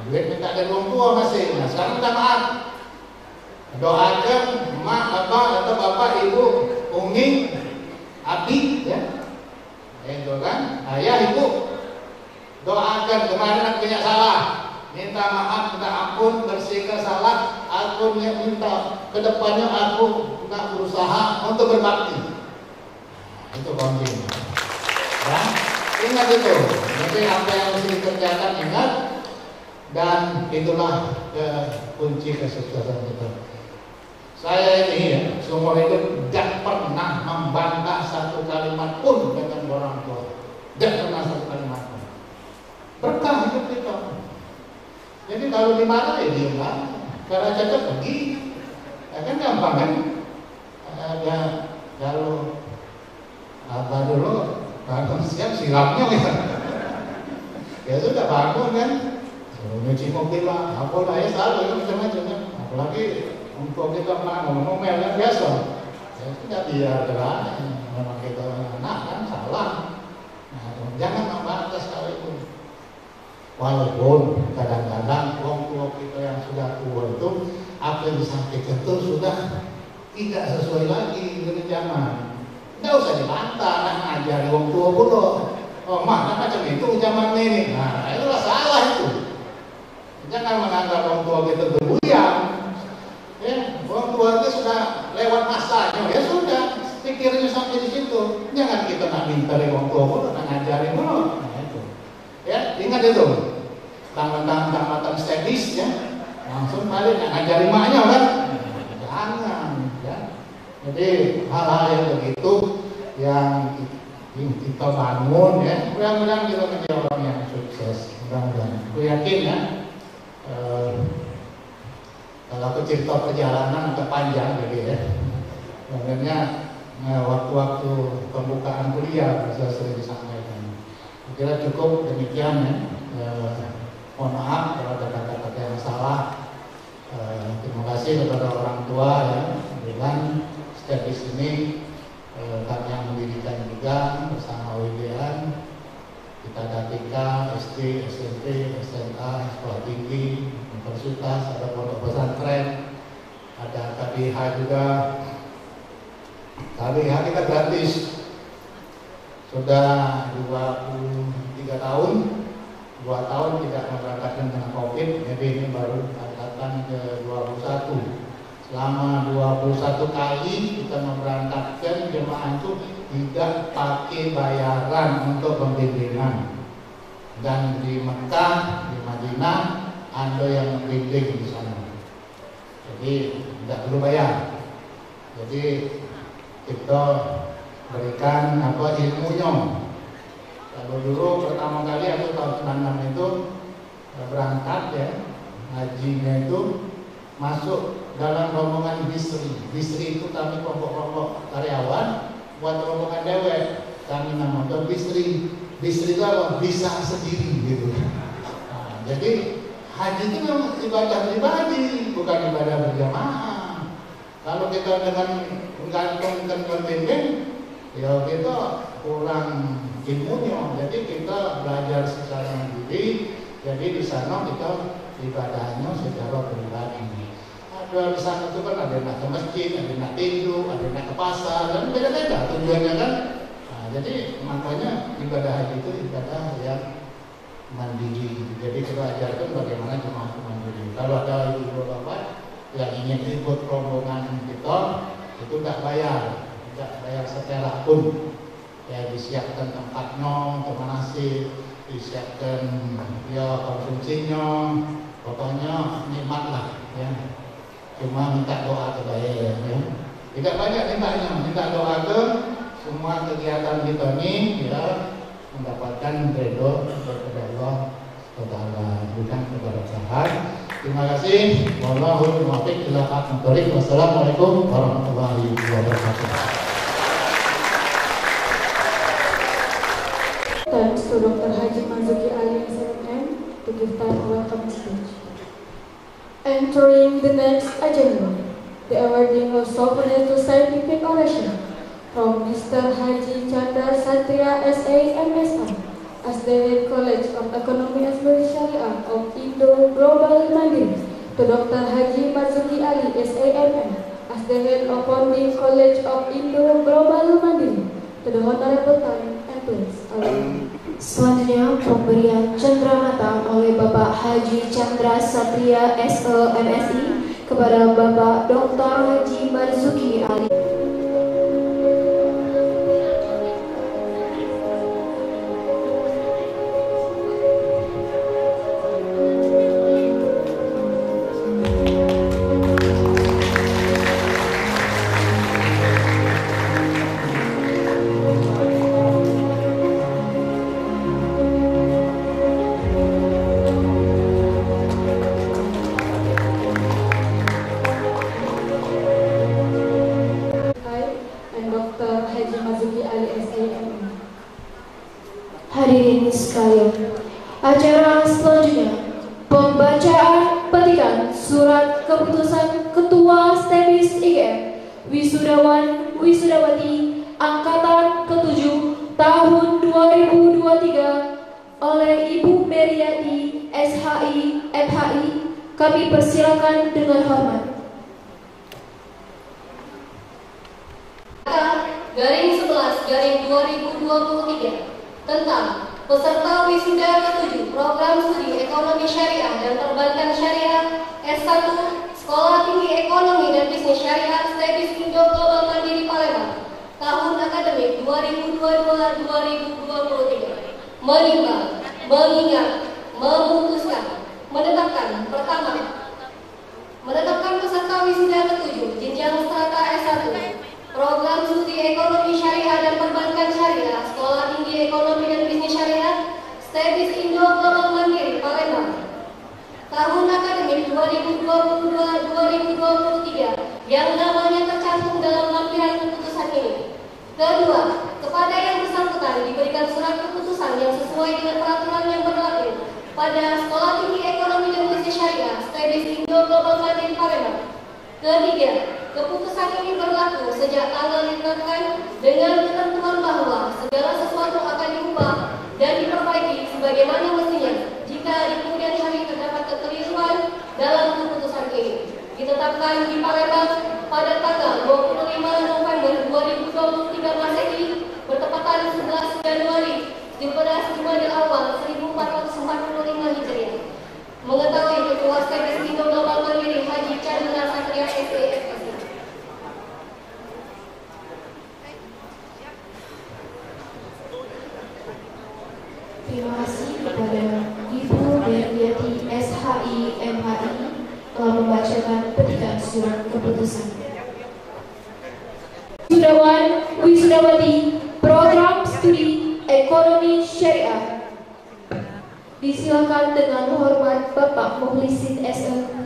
Duit minta dari orang tua masih. Nah sekarang minta maaf. Doakan emak, bapak atau bapak, ibu, umi, abi, ya, itu kan, ayah, ibu, doakan kemarin aku banyak salah, minta maaf, minta ampun, bersihkan salah, aku minta kedepannya aku nak berusaha untuk berbakti. Itu kuncinya. Ya, ingat itu. Jadi apa yang mesti dikerjakan ingat. Dan itulah kunci kesuksesan kita. Saya ini ya, seumur hidup tidak pernah membantah satu kalimat pun dengan orang tua. Tidak pernah satu kalimat pun. Berkah hidup kita. Jadi kalau dimana ya diam lah. Kalau cocok pergi. Ya kan gampang kan? Ya, kalau apa dulu bangun siang silapnya gitu. Ya sudah bangun kan. Nyuci mobil lah, apalah ya selalu itu macam-macam kan. Apalagi untuk kita ngomel kan biasa. Ya sudah biarlah, memang kita anak kan salah. Nah, jangan membantah sekali itu. Walaupun kadang-kadang orang tua kita yang sudah tua itu apa yang disampaikan itu sudah tidak sesuai lagi dengan zaman. Tidak usah dibantah, nah ngajari orang tua pula. Oh mana macam itu zaman ini. Nah itulah salah itu. Jangan menganggap orang tua kita berbuyang. Ya, orang tua itu sudah lewat masanya. Ya sudah, pikirnya sampai di situ. Jangan kita nak minta dari orang tua pun, nak ngajarin pun. Nah itu. Ya, ingat itu. Tang-tang statis ya. Langsung balik nak ngajarin maknya kan. Jangan. Ya. Jadi hal-hal yang begitu yang kita bangun ya. Mudah-mudahan kita menjadi orang yang sukses. Mudah-mudahan. Aku yakin ya. Kalau aku cerita perjalanan agak panjang jadi ya. Sebenarnya waktu-waktu pembukaan kuliah bisa sering disampaikan. Kira cukup demikian ya. Mohon maaf kalau ada kata-kata yang salah. Terima kasih kepada orang tua ya. Dengan status ini kami yang mendirikan juga bersama Widian. Kita ada TK, SD, SMP, SMA, sekolah tinggi, universitas, ada pondok pesantren, ada KBH juga. KBH kita gratis. Sudah 23 tahun, 2 tahun tidak memberangkatkan karena COVID, jadi ini baru angkatan ke 21. Selama 21 kali kita memberangkatkan jemaah itu tidak pakai bayaran untuk pembimbingan. Dan di Mekah, di Madinah ada yang membimbing di sana. Jadi tidak perlu bayar. Jadi kita berikan ilmunya. Kalau dulu pertama kali aku tahun 96 itu berangkat ya, hajinya itu masuk dalam rombongan bisri. Bisri itu kami kelompok-kelompok karyawan buat rombongan dewek. Kami namakan bisri. Bisri itu apa? Bisa sendiri gitu. Nah, jadi haji itu memang ibadah pribadi, bukan ibadah berjamaah. Kalau kita dengan menggantungkan pembimbing, ya kita kurang ilmunya. Jadi kita belajar secara mandiri. Jadi di sana kita ibadahnya secara pribadi. Ada di sana itu kan ada yang nak ke masjid, ada yang nak tidur, ada yang nak ke pasar, dan beda-beda tujuannya kan. Nah, jadi makanya ibadah haji itu ibadah yang mandiri. Jadi kita ajarkan bagaimana jemaah mandiri. Kalau ada ibu bapak yang ingin ikut rombongan kita, itu tidak bayar seperak pun. Ya disiapkan tempatnya, manasik, disiapkan ya konsumsinya, pokoknya nikmat lah ya. Cuma minta doa terbaik ya. Tidak banyak mintanya, minta doa ke semua kegiatan kita ini ya mendapatkan ridho daripada Allah Taala, bukan kepada Tuhan. Terima kasih. Wallahul muwaffiq ila aqwamit thoriq. Wassalamualaikum warahmatullahi wabarakatuh. to Dr. Haji Marzuki Ali SMM to give time a welcome speech. Entering the next agenda, the awarding of sovereign to scientific oration from Mr. Haji Chandra Satria SA MSI as the Head College of Economy and Syariah of Indo Global Mandiri to Dr. Haji Marzuki Ali SAMM as the Head of Founding College of Indo Global Mandiri to the Honorable Time and Place. Selanjutnya pemberian cenderamata oleh Bapak Haji Chandra Satria SE MSI kepada Bapak Dr. Haji Marzuki Ali. Hadirin sekalian, acara selanjutnya pembacaan petikan surat keputusan Ketua STEBIS IGM Wisudawan Wisudawati Angkatan ke-7 tahun 2023 oleh Ibu Meriati SHI FHI. Kami persilakan dengan hormat. Garing 11 garing 2023 tentang peserta wisuda ke-7 program studi ekonomi syariah dan perbankan syariah S1 Sekolah Tinggi Ekonomi dan Bisnis Syariah STEBIS Indo Global Mandiri Palembang tahun akademik 2022-2023 menimbang, mengingat, memutuskan, menetapkan pertama, menetapkan peserta wisuda ke-7 jenjang strata S1 program studi ekonomi syariah dan perbankan syariah Sekolah Tinggi Ekonomi dan Bisnis Syariah STEBIS Indo Global Mandiri Palembang tahun akademik 2022-2023 yang namanya tercantum dalam lampiran keputusan ini. Kedua, kepada yang bersangkutan diberikan surat keputusan yang sesuai dengan peraturan yang berlaku pada Sekolah Tinggi Ekonomi dan Bisnis Syariah STEBIS Indo Global Mandiri Palembang. Ketiga, keputusan ini berlaku sejak tanggal ditetapkan dengan ketentuan bahwa segala sesuatu akan diubah dan diperbaiki sebagaimana mestinya jika di kemudian hari terdapat kekeliruan dalam keputusan ini. Ditetapkan di Palembang pada tanggal 25 November 2023 Masehi bertepatan 11 Januari 11 Jumadil Awal 1445 Hijriah. Mengetahui Ketua STEBIS Indo Global Mandiri Haji Chandra Satria SEFSI. Terima kasih kepada Ibu Meriati SHI MHI telah membacakan petikan surat keputusan. Wisudawan Wisudawati program studi ekonomi syariah. Disilakan dengan hormat Bapak Muhlisin SE.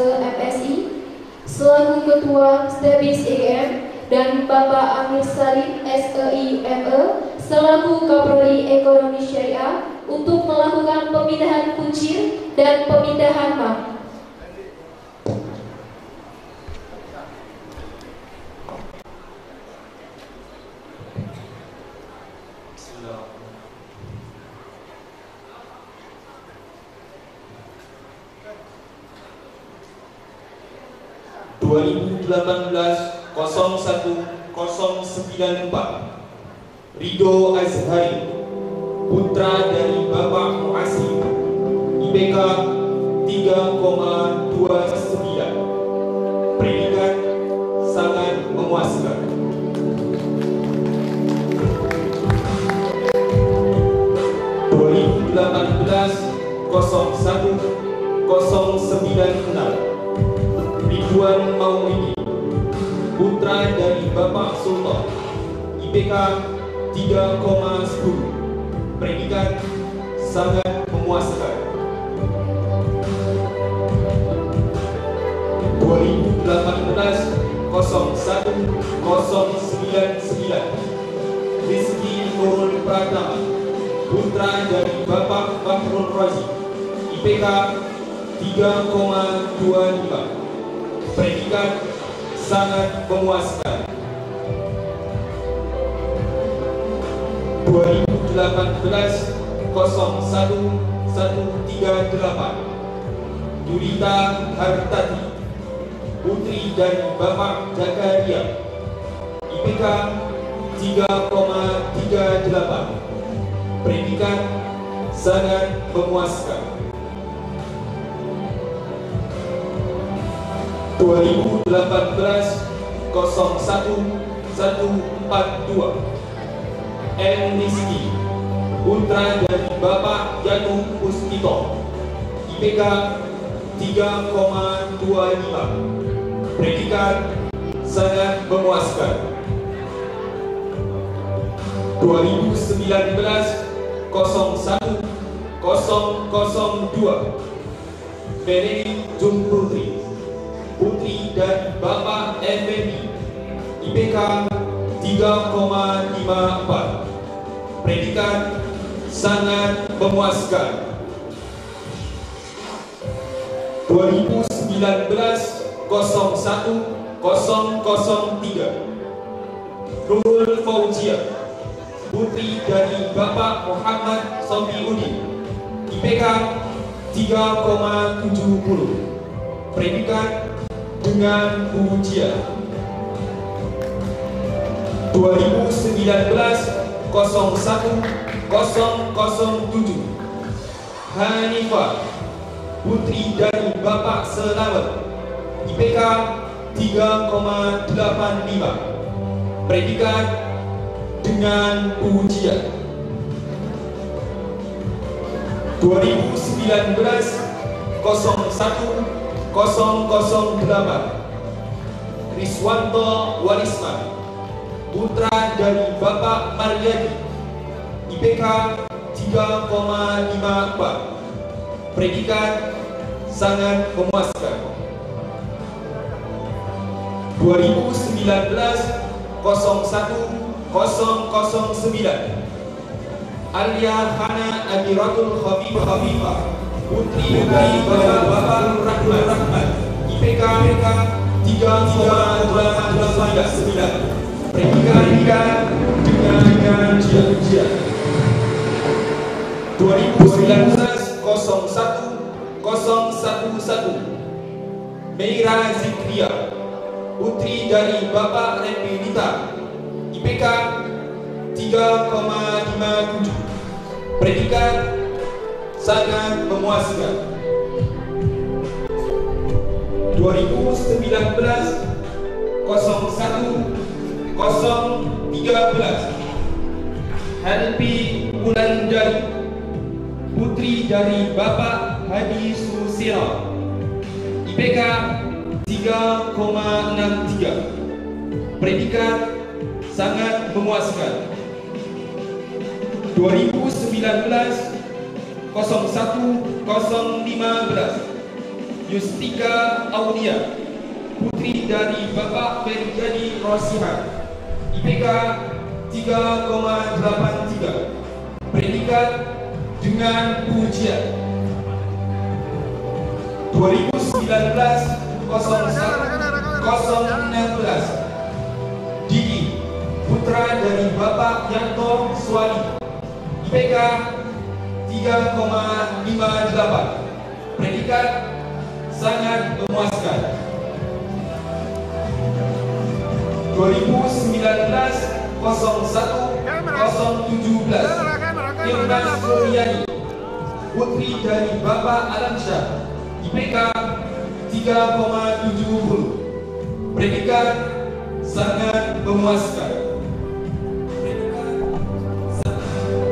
MSI selaku Ketua STEBIS IGM dan Bapak Amir Salim SEIME selaku Kaprodi Ekonomi Syariah untuk melakukan pemindahan kuncir dan pemindahan bank. Ridho Azhari, putra dari Bapak Muasib, IPK 3,29, predikat sangat memuaskan. 2018-01-096 Ridwan Maulidi, putra dari Bapak Sultan, IPK 3,10, predikat sangat memuaskan. 2018-01-096 putra dari Bapak Bahrul Razi, IPK 3,25. Predikat sangat memuaskan. 2018-01-138 Yulita Hartati, putri dari Bapak Zakaria, IPK 3,38. Predikat sangat memuaskan. 2018-01-142 N. Rizki, putra dari Bapak Jatuh Puspito, IPK 3,25. Predikat sangat memuaskan. 2019-01-002 Benedict Jumputri, putri dari Bapak Effendi, IPK 3,54. Predikat sangat memuaskan. 2019-01-003 Nurul Fauzia, putri dari Bapak Muhammad Sofiuddin, IPK 3,70. Predikat dengan pujian. 2019-01-007 Hanifah, putri dari Bapak Selamat, IPK 3,85. Predikat dengan pujian. 2019-01-008 Riswanto Warisman, putra dari Bapak Maryadi, IPK 3,54. Predikat sangat memuaskan. 2019-01-009 Alia Hana Amiratul Khabibah, putri dari Bapak Rahman, IPK 3,89. Predikat dengan ujian. 2019-01-011 Meira Zikria, putri dari Bapak Repinita, IPK 3,57. Predikat sangat memuaskan. 2019-01-013 Helpi Wulandari, putri dari Bapak Hadi Susilo, IPK 3,63. Predikat sangat memuaskan. 2019-01-015 Yustika Aulia, putri dari Bapak Ferjadi Rosihan, IPK 3,83. Predikat dengan pujian. 2019-01-016 Diki, putra dari Bapak Yanto Swali, IPK 3,58. Predikat sangat memuaskan. 2019-01-017 Irmas Suryani, putri dari Bapak Alamsyah, IPK 3,70. Predikat sangat memuaskan.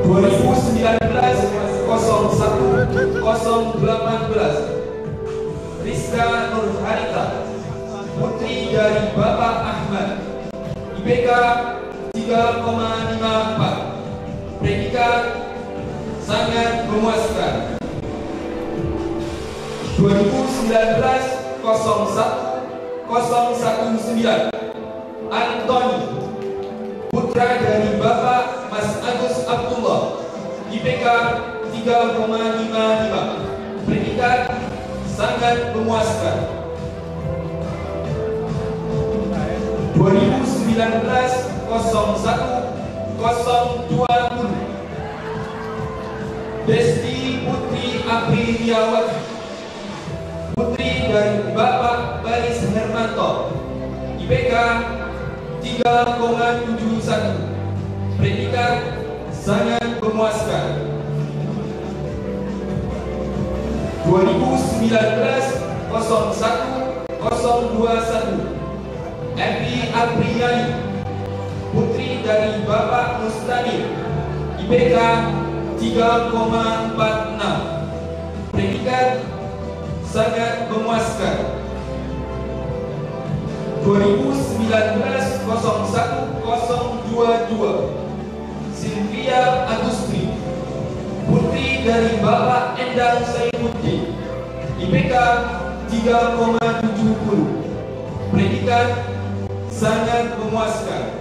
2019-01-018 Rizka Nurharita, putri dari Bapak Ahmad, IPK 3,54. Predikat sangat memuaskan. 2019-01-019 Antoni, putra dari Bapak Mas Agus Abdullah, IPK 3,55. Predikat sangat memuaskan. 2019-01-020 Desti Putri Apriliawati, putri dari Bapak Baris Hermanto, IPK 3,71. Predikat sangat memuaskan. 2019-01-021 Epi Apriyani, putri dari Bapak Mustamir, IPK 3,46. Predikat sangat memuaskan. 2019-01-022 Sylvia Agustri, putri dari Bapak Endang Saifuddin, IPK 3,70. Predikat sangat memuaskan.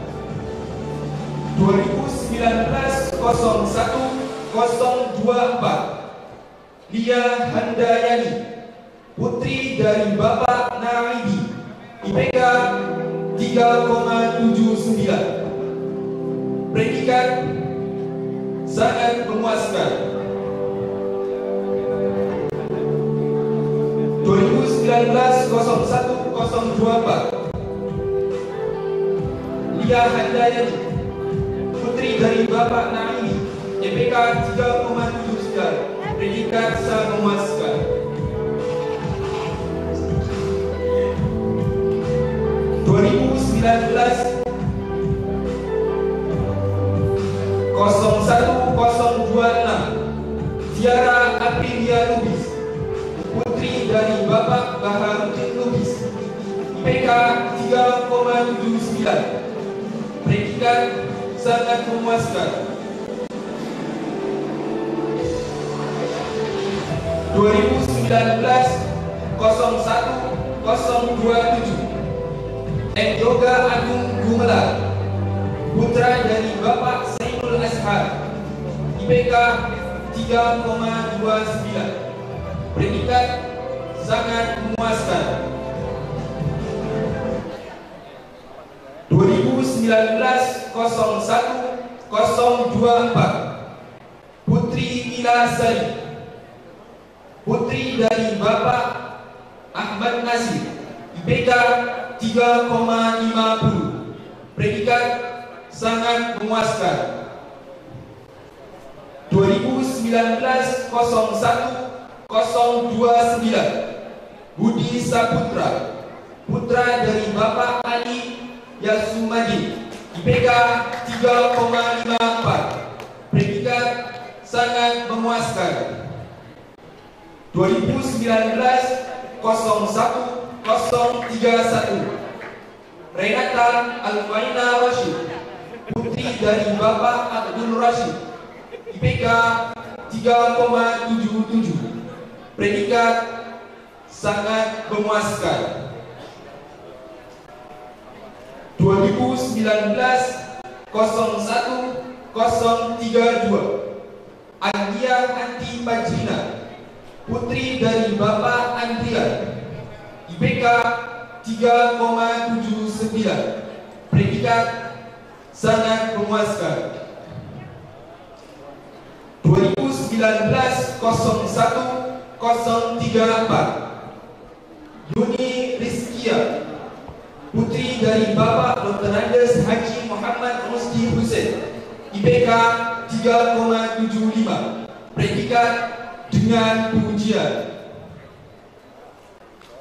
2019-01-024 Lia Handayani, putri dari Bapak Naidi, IPK 3,79. Predikat sangat memuaskan. 2019-01-024 Lia Handayani, putri dari Bapak Naidi, IPK 3,79. Predikat sangat memuaskan. 2019-01-026 Tiara Aprilia Lubis, putri dari Bapak Baharudin Lubis, IPK 3,79. Predikat sangat memuaskan. 2019-01-027 Yoga Agung Gumelar, putra dari Bapak Saiful Ashar, IPK 3,29. Predikat sangat memuaskan. 2019-01-024 Putri Mila Sari, putri dari Bapak Ahmad Nasir, IPK 3,50. Predikat sangat memuaskan. 2019-01-029 Budi Saputra, putra dari Bapak Ali Yasumadi, IPK 3,54. Predikat sangat memuaskan. 2019-01-031 Renata Alfaina Rashid, putri dari Bapak Abdul Rashid, IPK 3,77. Predikat sangat memuaskan. 2019-01-032 Andia Anti Pajina, putri dari Bapak Andrian, IPK 3,79. Predikat sangat memuaskan. 2019-01-034 Yuni Rizkia, putri dari Bapak Dr. Andes Haji Muhammad Musti Hussein, IPK 3,75. Predikat dengan pujian.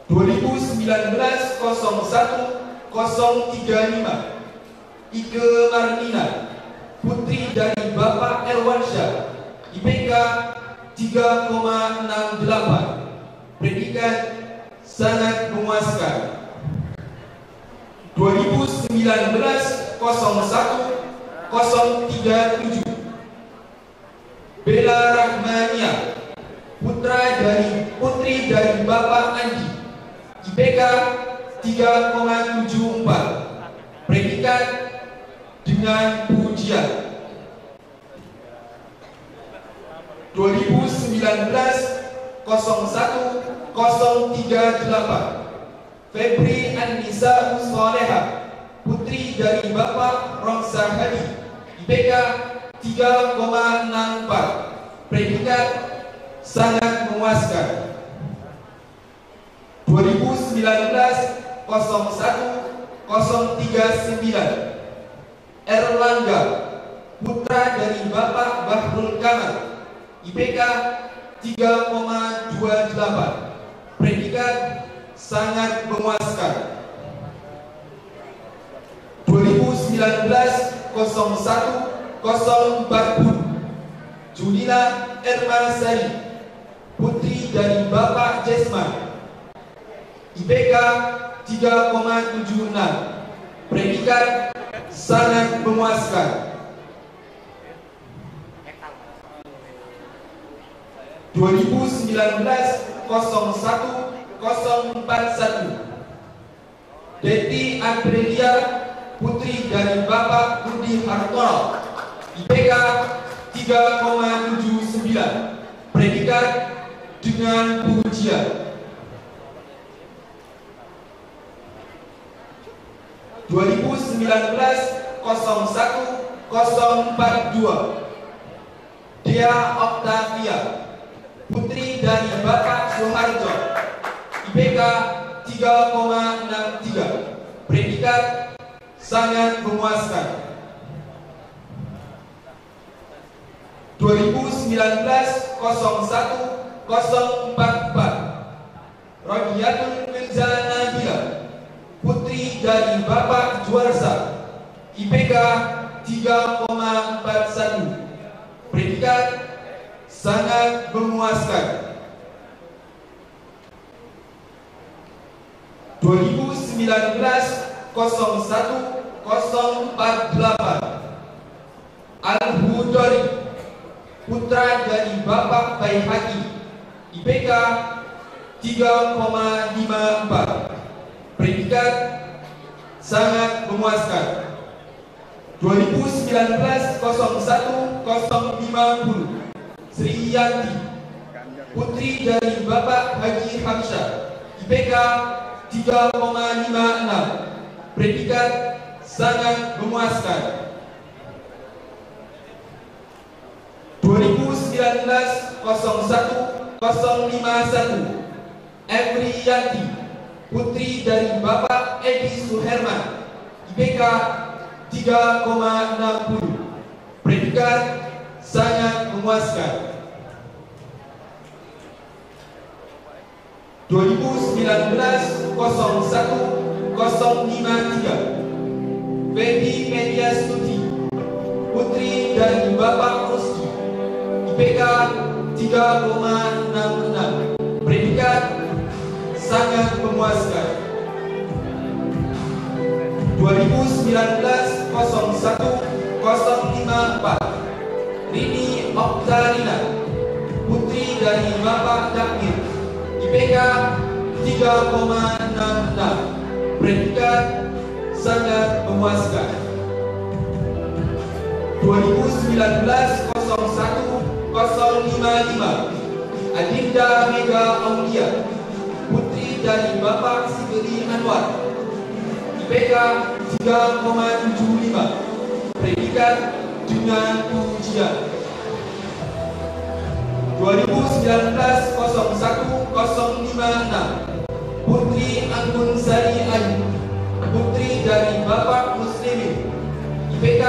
2019-01-035 Ike Marnina, putri dari Bapak Erwansyah, IPK 3,68. Predikat sangat memuaskan. 2019-01-037 Bella Rahmania, putri dari Bapak Andi, IPK 3,74. Predikat dengan pujian. 2019-01-038 Febri An-Nisa Salehah, putri dari Bapak Romsa Hadi, IPK 3,64, predikat sangat memuaskan. 2019-01-039 Erlangga, putra dari Bapak Bahrul Kamal, IPK 3,28, predikat sangat memuaskan. 2019-01-040 Junila Ermansari, putri dari Bapak Jesman, IPK 3,76, predikat sangat memuaskan. 2019-01-041 Deti Aprilia, putri dari Bapak Budi Hartono, IPK 3,79, predikat dengan pujian. 2019-01-042 Dea Octavia, putri dari Bapak Soeharto, IPK 3,63, predikat sangat memuaskan. 2019-01-044 Rodiatul Mirza Nabila, putri dari Bapak Juarsa, IPK 3,41, predikat sangat memuaskan. 2019-01-048 Al-Hudori, putra dari Bapak Baihaqi, IPK 3,54, predikat sangat memuaskan. 2019-01-050 Sri Yanti, putri dari Bapak Haji Hamsyah, IPK 3,56, predikat sangat memuaskan. 2019-01-051 Evri Yanti, putri dari Bapak Edi Suherman, IPK 3,60, predikat sangat memuaskan. 2019-01-053 Feby Mediastuti, putri dari Bapak Rusdi, IPK 3,66, predikat sangat memuaskan. 2019-01-054 Rini Oktarina, putri dari Bapak Dakmir, IPK 3,66, predikat sangat memuaskan. 2019-01-055 Adinda Mega Aulia, putri dari Bapak Sigeri Anwar, IPK 3,75, predikat dengan pujian. 2019-01-056 Putri Anggun Sari Ayu, putri dari Bapak Muslimin, IPK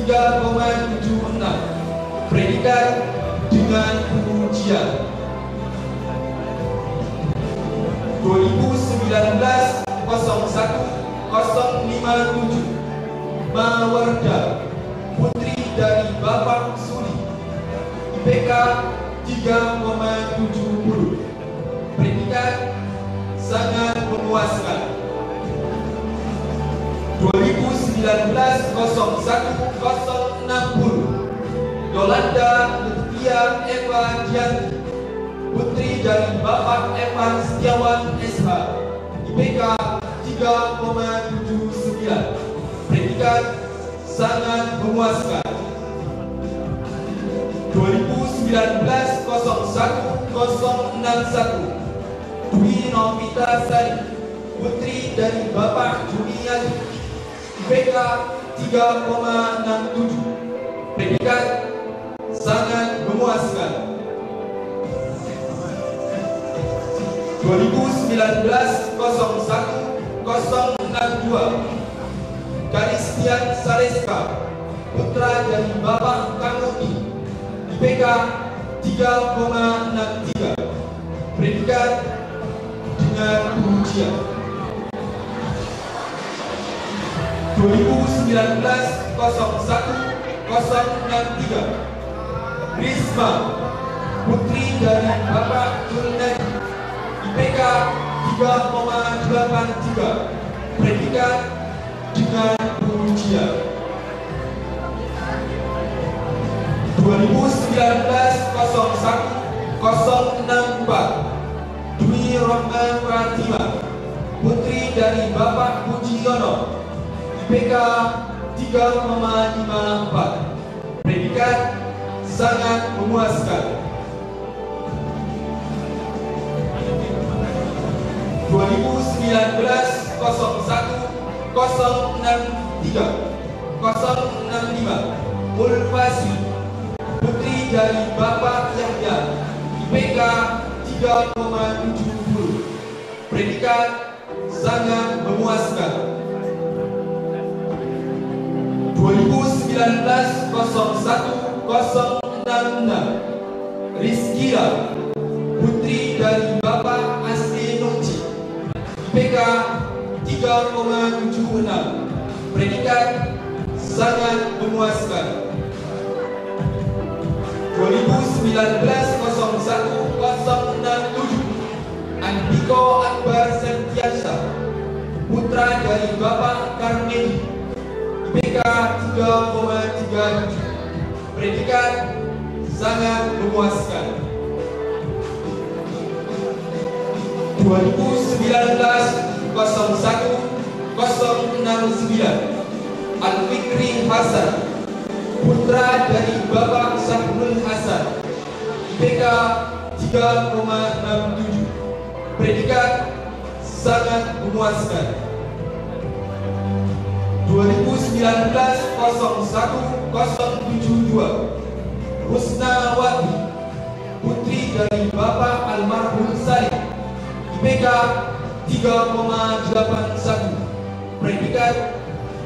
3,76, predikat dengan pujian. 2019-01-057 Mawarda, putri dari Bapak Suli, IPK 3,70, predikat sangat memuaskan. 2019-01-060 Yolanda Lutfia Eva Dianti, putri dari Bapak Evan Setiawan SH, IPK 3,79, predikat sangat memuaskan. 2019-01-061 Dwi Novita Sari, putri dari Bapak Juniadi, IPK 3,67. Predikat sangat memuaskan. 2019-01-062 Karistian Saleska, putra dari Bapak Kamudi, IPK 3,63. Predikat dengan ujian. 2019-01-063 Risma, putri dari Bapak Julnadi, IPK 3,83. Predikat dengan ujian. 2019-01-064 Dwi Rohman Pratima, putri dari Bapak Pujiono, IPK 3,54. Predikat sangat memuaskan. 2019-01-065 Ulfasi, putri dari Bapak Yahya, IPK 3,70. Predikat sangat memuaskan. 2019-01-066 Rizkia, putri dari Bapak Asli Nungci, IPK 3,76. Predikat sangat memuaskan. 2019-01-067 Andiko Akbar Sentiasa, putra dari Bapak Karmedi, IPK 3,37. Predikat sangat memuaskan. 2019-01-069 Al-Fikri Hasan, putra dari Bapak Syahrul Hasan, IPK 3,67. Predikat sangat memuaskan. 2019-01-072 Husnawati, putri dari Bapak Almarhum Salim, IPK 3,81. Predikat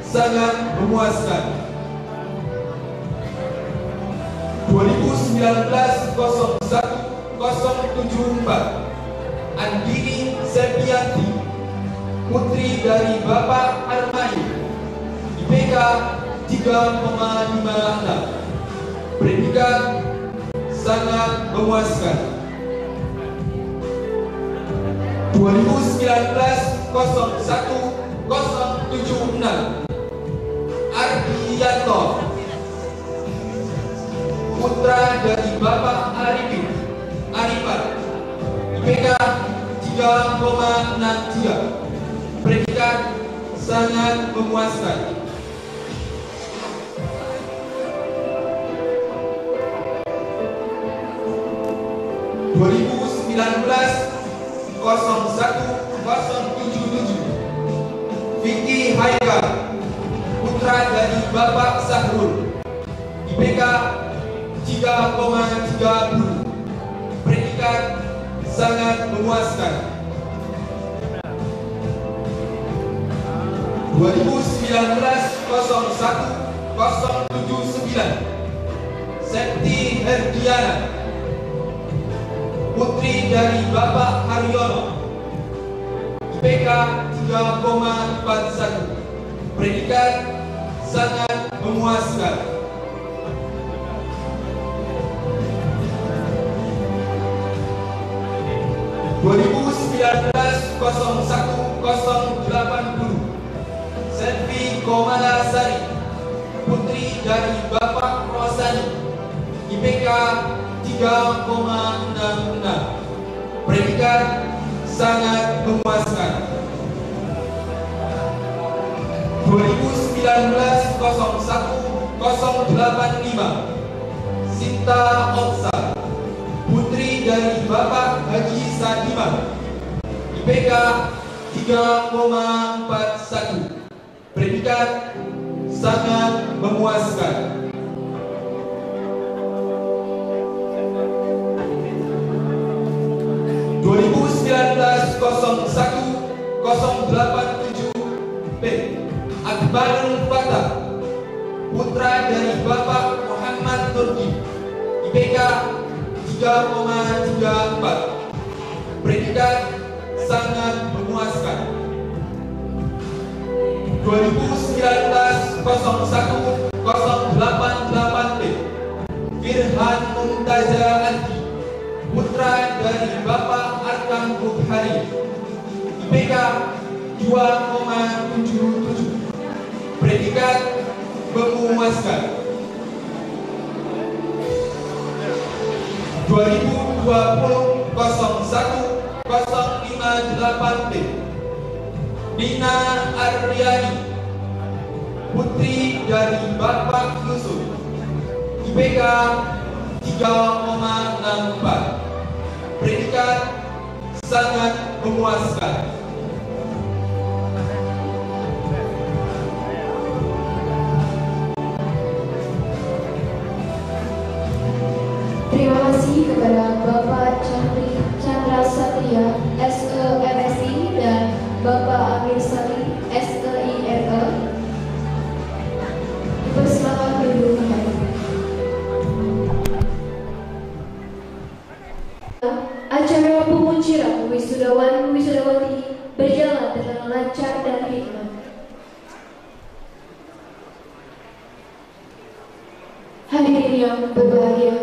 sangat memuaskan. 2019-01-074 Andini Septianti, putri dari Bapak Armani, IPK 3,56. Predikat sangat memuaskan. 2019-01-076 Ardiyanto, putra dari Bapak Arifin Arifat, IPK 3,63. Predikat sangat memuaskan. 2019-01-077 Vicky Haikal, putra dari Bapak Sahrul, IPK 3,30. Predikat sangat memuaskan. 2019-01-079 Septi Herdiana, putri dari Bapak Haryono, IPK 3,41. Predikat sangat memuaskan. 2019-01-080 Selvi Komala Sari, putri dari Bapak Rosani, IPK 3,66. Predikat sangat memuaskan. 2019-01-085 Sinta Oksa, putri dari Bapak Haji Sadimah, IPK 3,41, predikat sangat memuaskan. P. Akbarul Fatah, putra dari Bapak Muhammad Turki, IPK 3,34, predikat sangat memuaskan. 2019-01-088P. Firhan Mumtaza Andi, putra dari Bapak Arkam Bukhari, IPK 2,77, predikat memuaskan. 2020-01-058P. Nina Aryani, putri dari Bapak Yusuf, IPK 3,64, predikat sangat memuaskan. Terima kasih kepada Bapak Chandra Satria, SE/MSI, dan Bapak Amir Sali, SEIRE. Dipersilakan duduk kembali. Acara pengunciran wisudawan wisudawati berjalan dengan lancar dan hikmat. Hadirin yang berbahagia,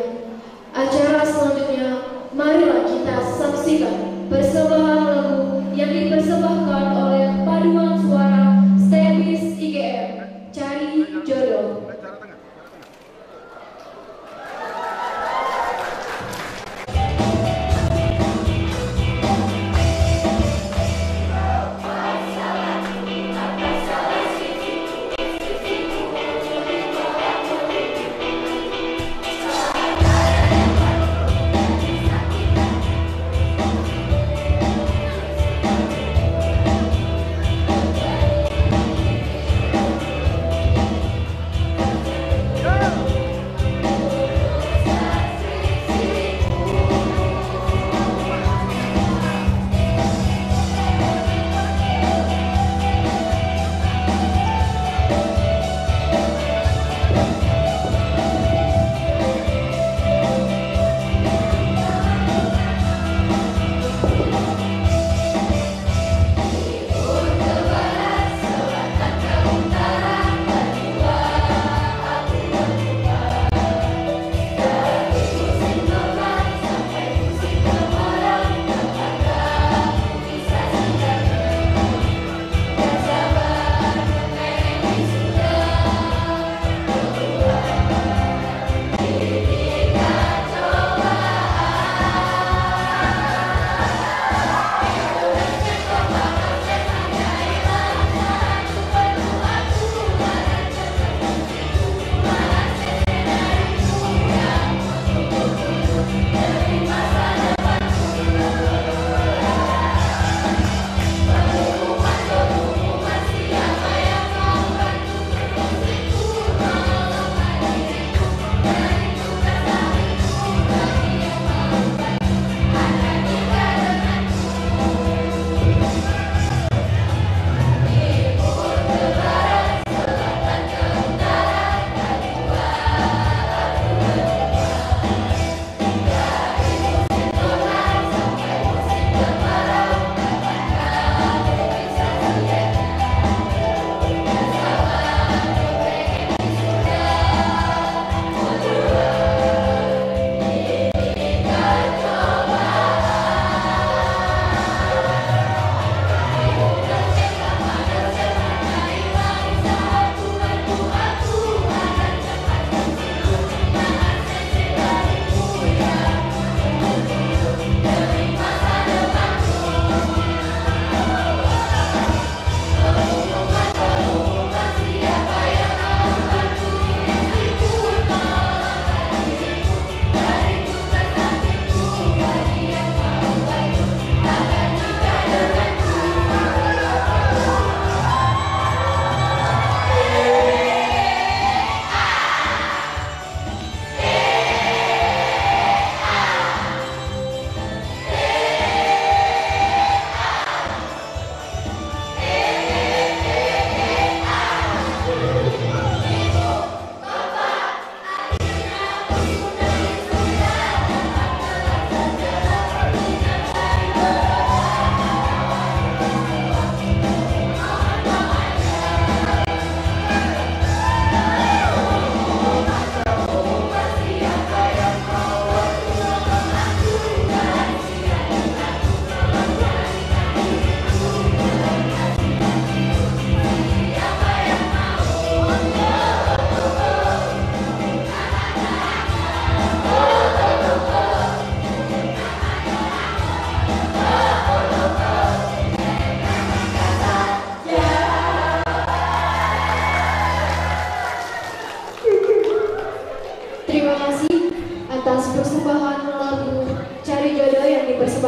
acara selanjutnya, marilah kita saksikan persembahan lagu yang dipersembahkan oleh paduan suara Stebis IGM, Cari Jodoh.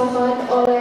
dipersembahkan oleh